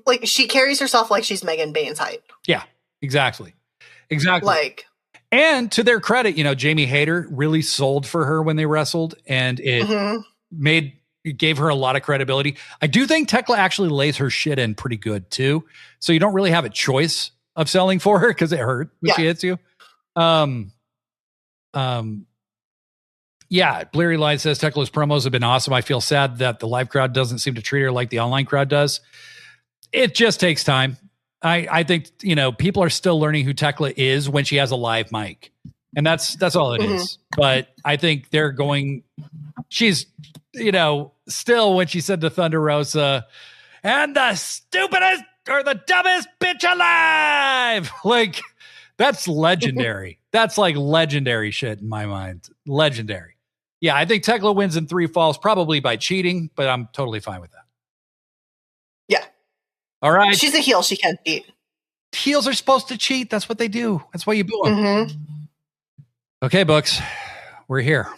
Like she carries herself like she's Megan Bain's height. Yeah, exactly. Like, and to their credit, Jamie Hayter really sold for her when they wrestled, and it gave her a lot of credibility. I do think Thekla actually lays her shit in pretty good too. So you don't really have a choice of selling for her because it hurt when she hits you. Bleary Line says Tekla's promos have been awesome. I feel sad that the live crowd doesn't seem to treat her like the online crowd does. It just takes time. I think, people are still learning who Thekla is when she has a live mic. And that's all it is. But I think she's, still when she said to Thunder Rosa, and the stupidest or the dumbest bitch alive. Like, that's legendary. That's like legendary shit in my mind. Legendary. Yeah, I think Thekla wins in 3 falls, probably by cheating, but I'm totally fine with that. Yeah. All right. She's a heel. She can't cheat. Heels are supposed to cheat. That's what they do. That's why you boo them. Okay, books. We're here.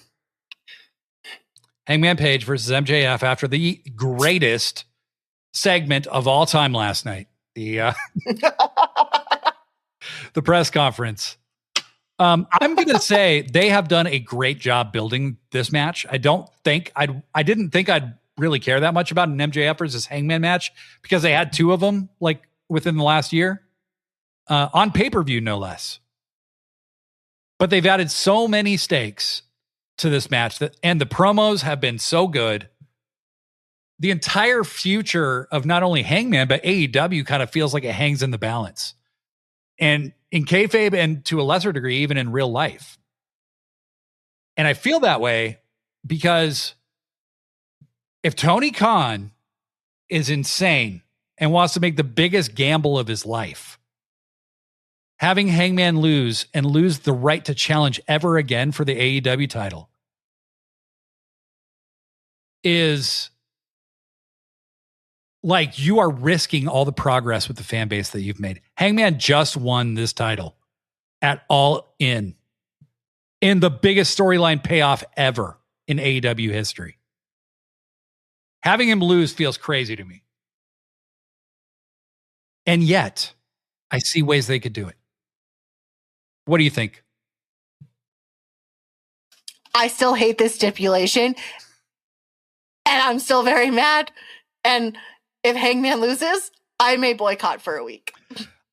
Hangman Page versus MJF after the greatest segment of all time last night. The the press conference. I'm going to say they have done a great job building this match. I didn't think I'd really care that much about an MJF versus Hangman match because they had 2 of them like within the last year on pay-per-view, no less. But they've added so many stakes to this match and the promos have been so good. The entire future of not only Hangman, but AEW kind of feels like it hangs in the balance. And in kayfabe and to a lesser degree, even in real life. And I feel that way because if Tony Khan is insane and wants to make the biggest gamble of his life, having Hangman lose the right to challenge ever again for the AEW title is like you are risking all the progress with the fan base that you've made. Hangman just won this title at All In the biggest storyline payoff ever in AEW history. Having him lose feels crazy to me. And yet, I see ways they could do it. What do you think? I still hate this stipulation. And I'm still very mad. And if Hangman loses, I may boycott for a week.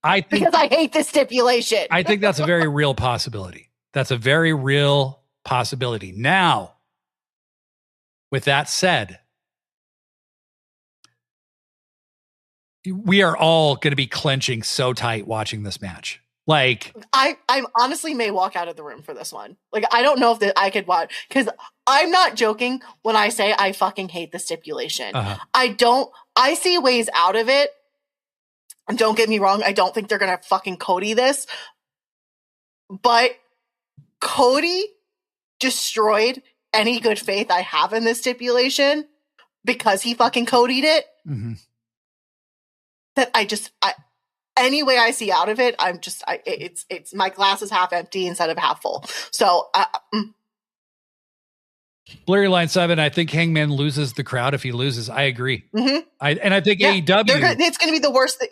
Because I hate this stipulation. I think that's a very real possibility. That's a very real possibility. Now, with that said, we are all going to be clenching so tight watching this match. Like, I honestly may walk out of the room for this one. Like, I don't know if I could watch, because I'm not joking when I say I fucking hate the stipulation. I see ways out of it. And don't get me wrong, I don't think they're going to fucking Cody this. But Cody destroyed any good faith I have in this stipulation because he fucking Cody'd it. Mm-hmm. That any way I see out of it, it's my glass is half empty instead of half full. So, Blurry Line 7, I think Hangman loses the crowd if he loses. I agree. Mm-hmm. I think AEW. It's going to be the worst thing.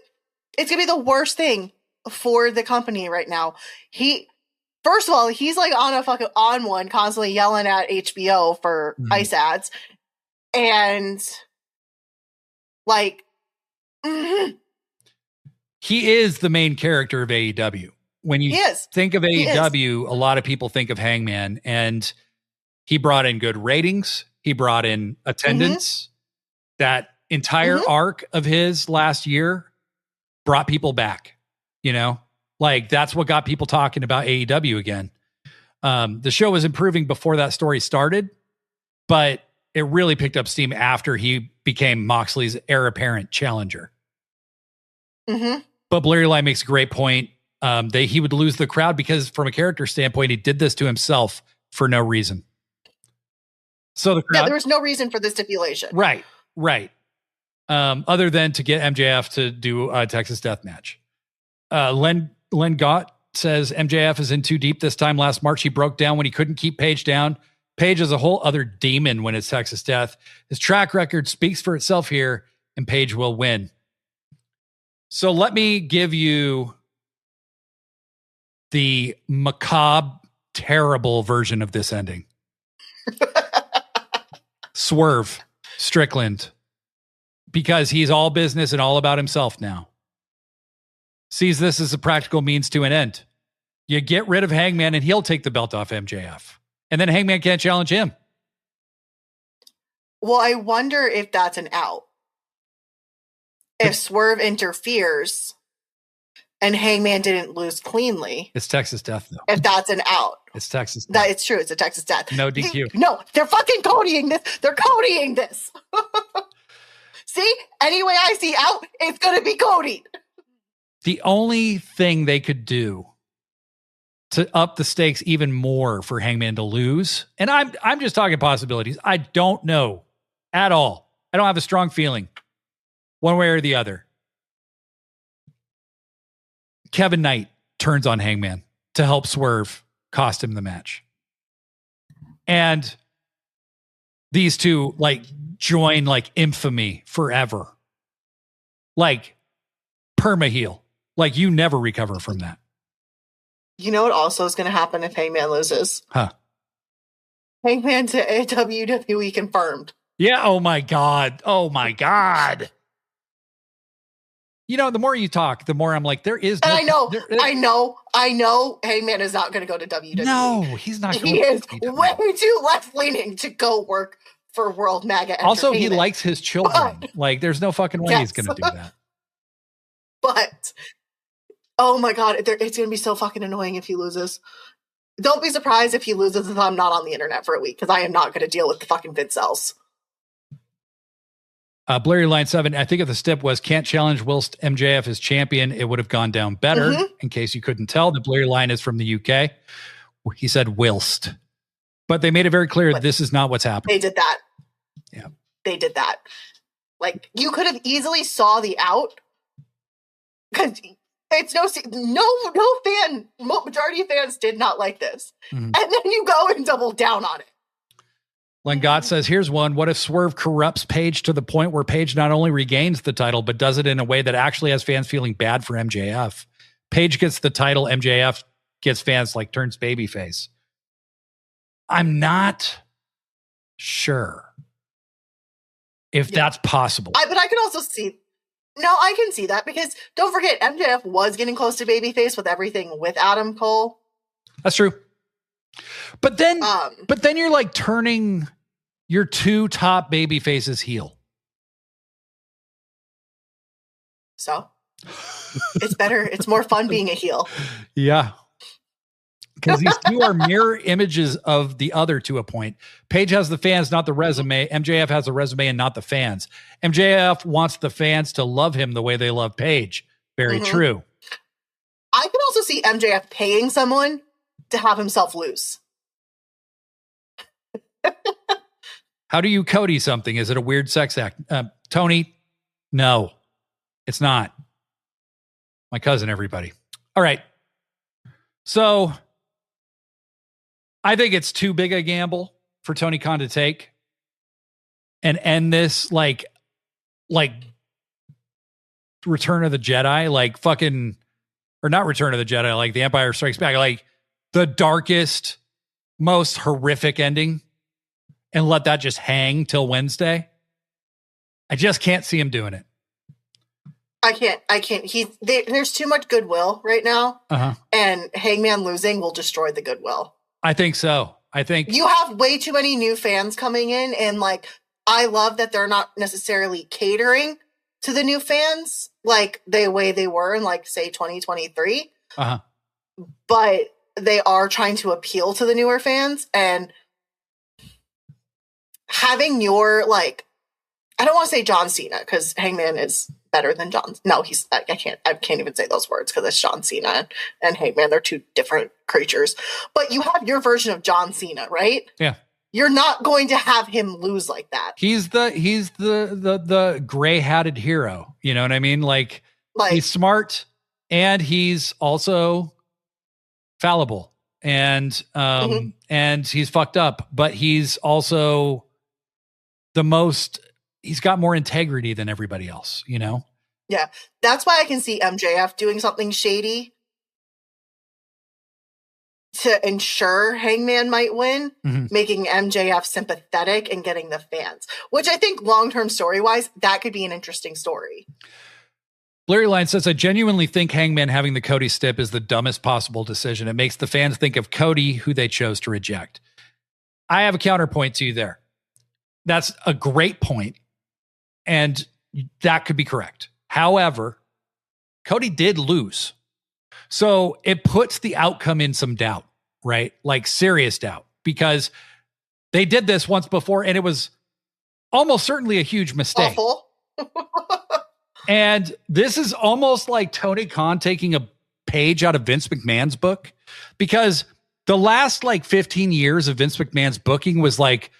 It's going to be the worst thing for the company right now. First of all, he's like on one, constantly yelling at HBO for ice ads. And like, he is the main character of AEW. When you think of AEW, a lot of people think of Hangman, and he brought in good ratings. He brought in attendance. That entire arc of his last year brought people back, like that's what got people talking about AEW again. The show was improving before that story started, but it really picked up steam after he became Moxley's heir apparent challenger. But Blurry Line makes a great point. He would lose the crowd because from a character standpoint, he did this to himself for no reason. So the crowd, there was no reason for the stipulation. Right. Right. Other than to get MJF to do a Texas death match. Len Gott says MJF is in too deep this time. Last March, he broke down when he couldn't keep Page down. Page is a whole other demon when it's Texas death. His track record speaks for itself here, and Page will win. So let me give you the macabre, terrible version of this ending. Swerve Strickland, because he's all business and all about himself now, sees this as a practical means to an end. You get rid of Hangman and he'll take the belt off MJF. And then Hangman can't challenge him. Well, I wonder if that's an out. If Swerve interferes and Hangman didn't lose cleanly. It's Texas death, though. If that's an out. It's Texas death. That it's true. It's a Texas death. No DQ. No, they're fucking codying this. They're codying this. See? Any way I see out, it's going to be Cody. The only thing they could do to up the stakes even more for Hangman to lose, and I'm just talking possibilities. I don't know at all. I don't have a strong feeling one way or the other. Kevin Knight turns on Hangman to help Swerve cost him the match. And these two like join like infamy forever. Like perma heel. Like you never recover from that. You know what also is going to happen if Hangman loses? Huh. Hangman to WWE confirmed. Yeah. Oh my God. Oh my God. You know, the more you talk, the more I'm like, there is no... And I know Hangman is not going to go to WWE. No, he's not. He is way too left-leaning to go work for World Mega Also, he likes his children. Like, there's no fucking way he's going to do that. But, oh my God, it's going to be so fucking annoying if he loses. Don't be surprised if he loses if I'm not on the internet for a week, because I am not going to deal with the fucking vid cells. Blurry Line 7, I think if the stip was can't challenge whilst MJF is champion, it would have gone down better. Mm-hmm. In case you couldn't tell, the Blurry Line is from the UK. He said whilst. But they made it very clear this is not what's happening. They did that. Yeah. They did that. Like, you could have easily saw the out. Because it's majority of fans did not like this. Mm-hmm. And then you go and double down on it. Len Gott says, here's one. What if Swerve corrupts Page to the point where Page not only regains the title, but does it in a way that actually has fans feeling bad for MJF? Page gets the title. MJF gets fans like turns babyface. I'm not sure if that's possible. But I can also see... No, I can see that because don't forget, MJF was getting close to babyface with everything with Adam Cole. That's true. But then you're like turning your two top baby faces heel. So it's better. It's more fun being a heel. Yeah. Because these two are mirror images of the other to a point. Page has the fans, not the resume. MJF has a resume and not the fans. MJF wants the fans to love him the way they love Page. Very true. I can also see MJF paying someone to have himself lose. How do you Cody something? Is it a weird sex act? Tony, no, it's not. My cousin, everybody. All right. So I think it's too big a gamble for Tony Khan to take and end this like Return of the Jedi, like fucking, or not Return of the Jedi, like The Empire Strikes Back, like the darkest, most horrific ending, and let that just hang till Wednesday. I just can't see him doing it. I can't. There's too much goodwill right now. And Hangman losing will destroy the goodwill. I think so. I think you have way too many new fans coming in, and like, I love that they're not necessarily catering to the new fans like the way they were in, like, say 2023. But they are trying to appeal to the newer fans, and having your, like, I don't want to say John Cena because Hangman is better than John. No, I can't even say those words because it's John Cena and Hangman. They're two different creatures. But you have your version of John Cena, right? Yeah. You're not going to have him lose like that. He's the gray-hatted hero. You know what I mean? Like he's smart and he's also fallible and and he's fucked up, but he's also he's got more integrity than everybody else, you know? Yeah. That's why I can see MJF doing something shady to ensure Hangman might win, making MJF sympathetic and getting the fans, which I think long-term story-wise, that could be an interesting story. Blurry Line says, I genuinely think Hangman having the Cody stip is the dumbest possible decision. It makes the fans think of Cody, who they chose to reject. I have a counterpoint to you there. That's a great point, and that could be correct. However, Cody did lose. So it puts the outcome in some doubt, right? Like serious doubt, because they did this once before and it was almost certainly a huge mistake. Awful. And this is almost like Tony Khan taking a page out of Vince McMahon's book, because the last like 15 years of Vince McMahon's booking was like,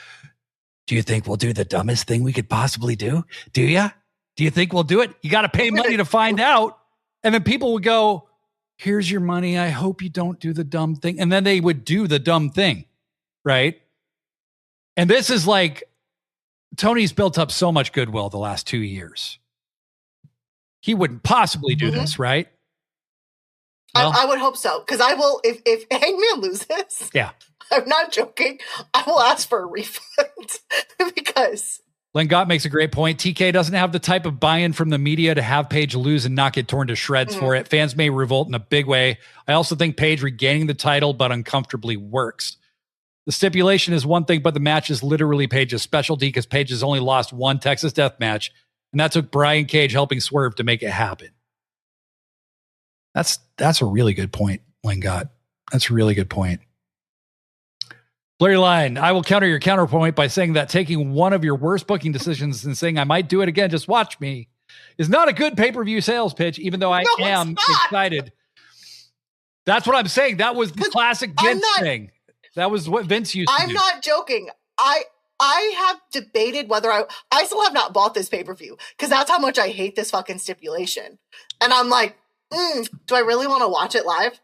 do you think we'll do the dumbest thing we could possibly do? Do you? Do you think we'll do it? You got to pay money to find out. And then people would go, here's your money. I hope you don't do the dumb thing. And then they would do the dumb thing. Right. And this is like, Tony's built up so much goodwill the last 2 years. He wouldn't possibly do this, right? Well, I would hope so. Because I will, if Hangman loses, yeah, I'm not joking, I will ask for a refund. Because Len Gott makes a great point. TK doesn't have the type of buy-in from the media to have Page lose and not get torn to shreds for it. Fans may revolt in a big way. I also think Page regaining the title, but uncomfortably, works. The stipulation is one thing, but the match is literally Page's specialty, because Page has only lost one Texas Death Match, and that took Brian Cage helping Swerve to make it happen. That's a really good point, Len Gott. That's a really good point. Blurry Line, I will counter your counterpoint by saying that taking one of your worst booking decisions and saying I might do it again, just watch me, is not a good pay-per-view sales pitch, even though I am excited. That's what I'm saying. That was the classic Vince thing. That was what Vince used to do. I'm not joking. I have debated whether I still have not bought this pay-per-view, because that's how much I hate this fucking stipulation. And I'm like, do I really want to watch it live?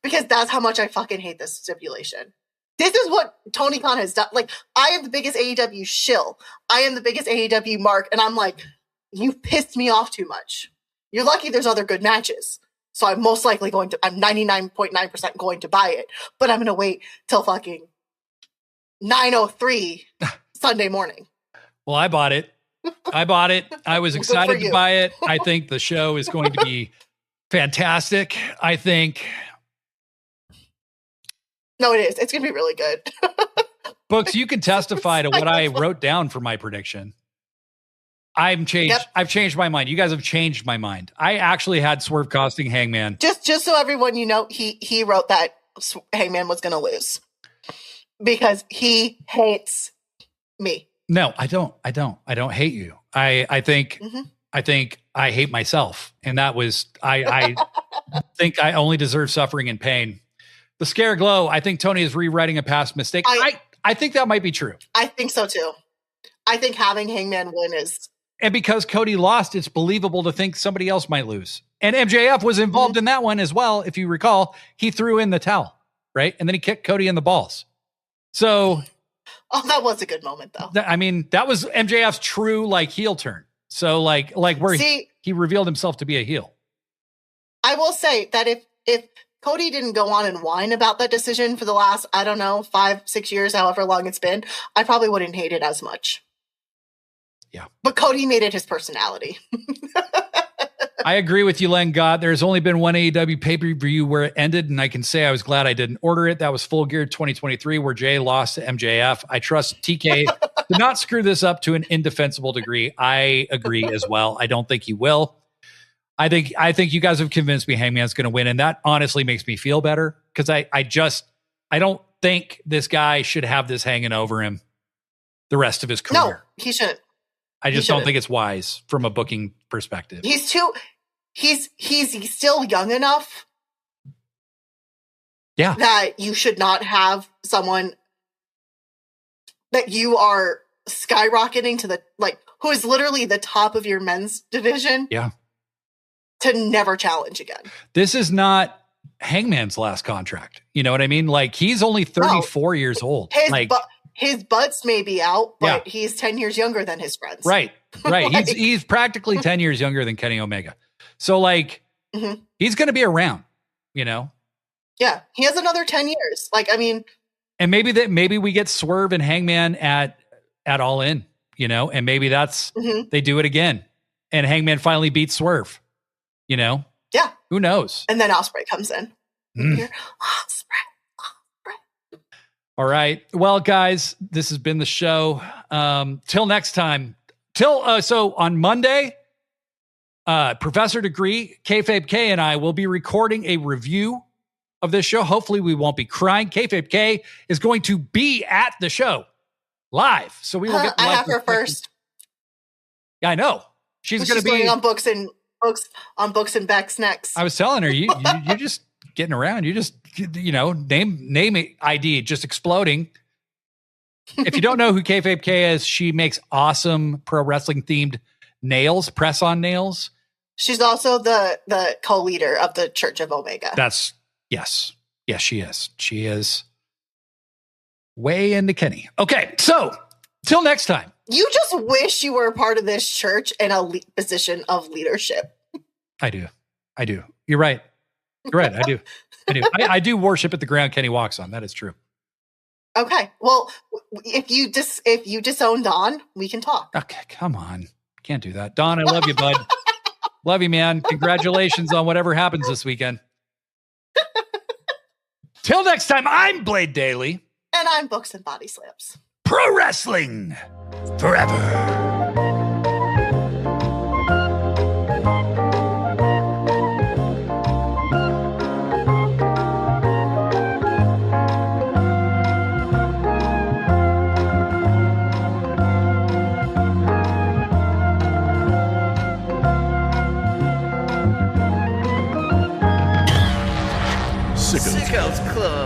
Because that's how much I fucking hate this stipulation. This is what Tony Khan has done. Like, I am the biggest AEW shill. I am the biggest AEW mark. And I'm like, you pissed me off too much. You're lucky there's other good matches. So I'm most likely I'm 99.9% going to buy it. But I'm going to wait till fucking 9:03 Sunday morning. Well, I bought it. I was excited to buy it. I think the show is going to be fantastic. I think... No, it is. It's going to be really good. Books, you can testify to what I wrote down for my prediction. I've changed my mind. You guys have changed my mind. I actually had Swerve costing Hangman. Just so everyone, you know, he wrote that Hangman was going to lose because he hates me. No, I don't hate you. I think I hate myself. And that was, I think I only deserve suffering and pain. The Scare Glow, I think Tony is rewriting a past mistake. I think that might be true. I think so too. I think having Hangman win is... And because Cody lost, it's believable to think somebody else might lose. And MJF was involved in that one as well. If you recall, he threw in the towel, right? And then he kicked Cody in the balls. So... Oh, that was a good moment though. I mean, that was MJF's true like heel turn. So like where he revealed himself to be a heel. I will say that if Cody didn't go on and whine about that decision for the last, 5-6 years, however long it's been, I probably wouldn't hate it as much. Yeah. But Cody made it his personality. I agree with you, Len Gott. There's only been one AEW pay-per-view where it ended, and I can say I was glad I didn't order it. That was Full Gear 2023, where Jay lost to MJF. I trust TK to not screw this up to an indefensible degree. I agree as well. I don't think he will. I think you guys have convinced me Hangman's going to win, and that honestly makes me feel better, because I don't think this guy should have this hanging over him the rest of his career. No, he shouldn't. I just don't think it's wise from a booking perspective. He's still young enough. Yeah. That you should not have someone that you are skyrocketing to the, like, who is literally the top of your men's division. Yeah. To never challenge again. This is not Hangman's last contract. You know what I mean? Like, he's only 34 years old. His butts may be out, but he's 10 years younger than his friends. Right. Like, he's practically 10 years younger than Kenny Omega. So, like, he's going to be around, you know? Yeah. He has another 10 years. Like, I mean. And maybe we get Swerve and Hangman at All In, you know? And maybe that's, they do it again. And Hangman finally beats Swerve, you know? Yeah. Who knows? And then Ospreay comes in. Ospreay. All right. Well, guys, this has been the show. Till next time. So on Monday, Professor Degree, Kayfabe K, and I will be recording a review of this show. Hopefully we won't be crying. Kayfabe K is going to be at the show live. So we will get I have her first. Yeah, I know. She's going to be going on Books and Beck's next. I was telling her, you're just getting around. You just, you know, name ID just exploding. If you don't know who Kayfabe K is, she makes awesome pro wrestling themed nails, press on nails. She's also the co-leader of the Church of Omega. Yes, she is. She is way into Kenny. Okay, so till next time. You just wish you were a part of this church in a position of leadership. I do. You're right. I do. I do worship at the ground Kenny walks on. That is true. Okay. Well, if you disown Don, we can talk. Okay, come on. Can't do that. Don, I love you, bud. Love you, man. Congratulations on whatever happens this weekend. Till next time, I'm Blade Daly. And I'm Books and Bodyslams. Pro wrestling forever. Sickos Club.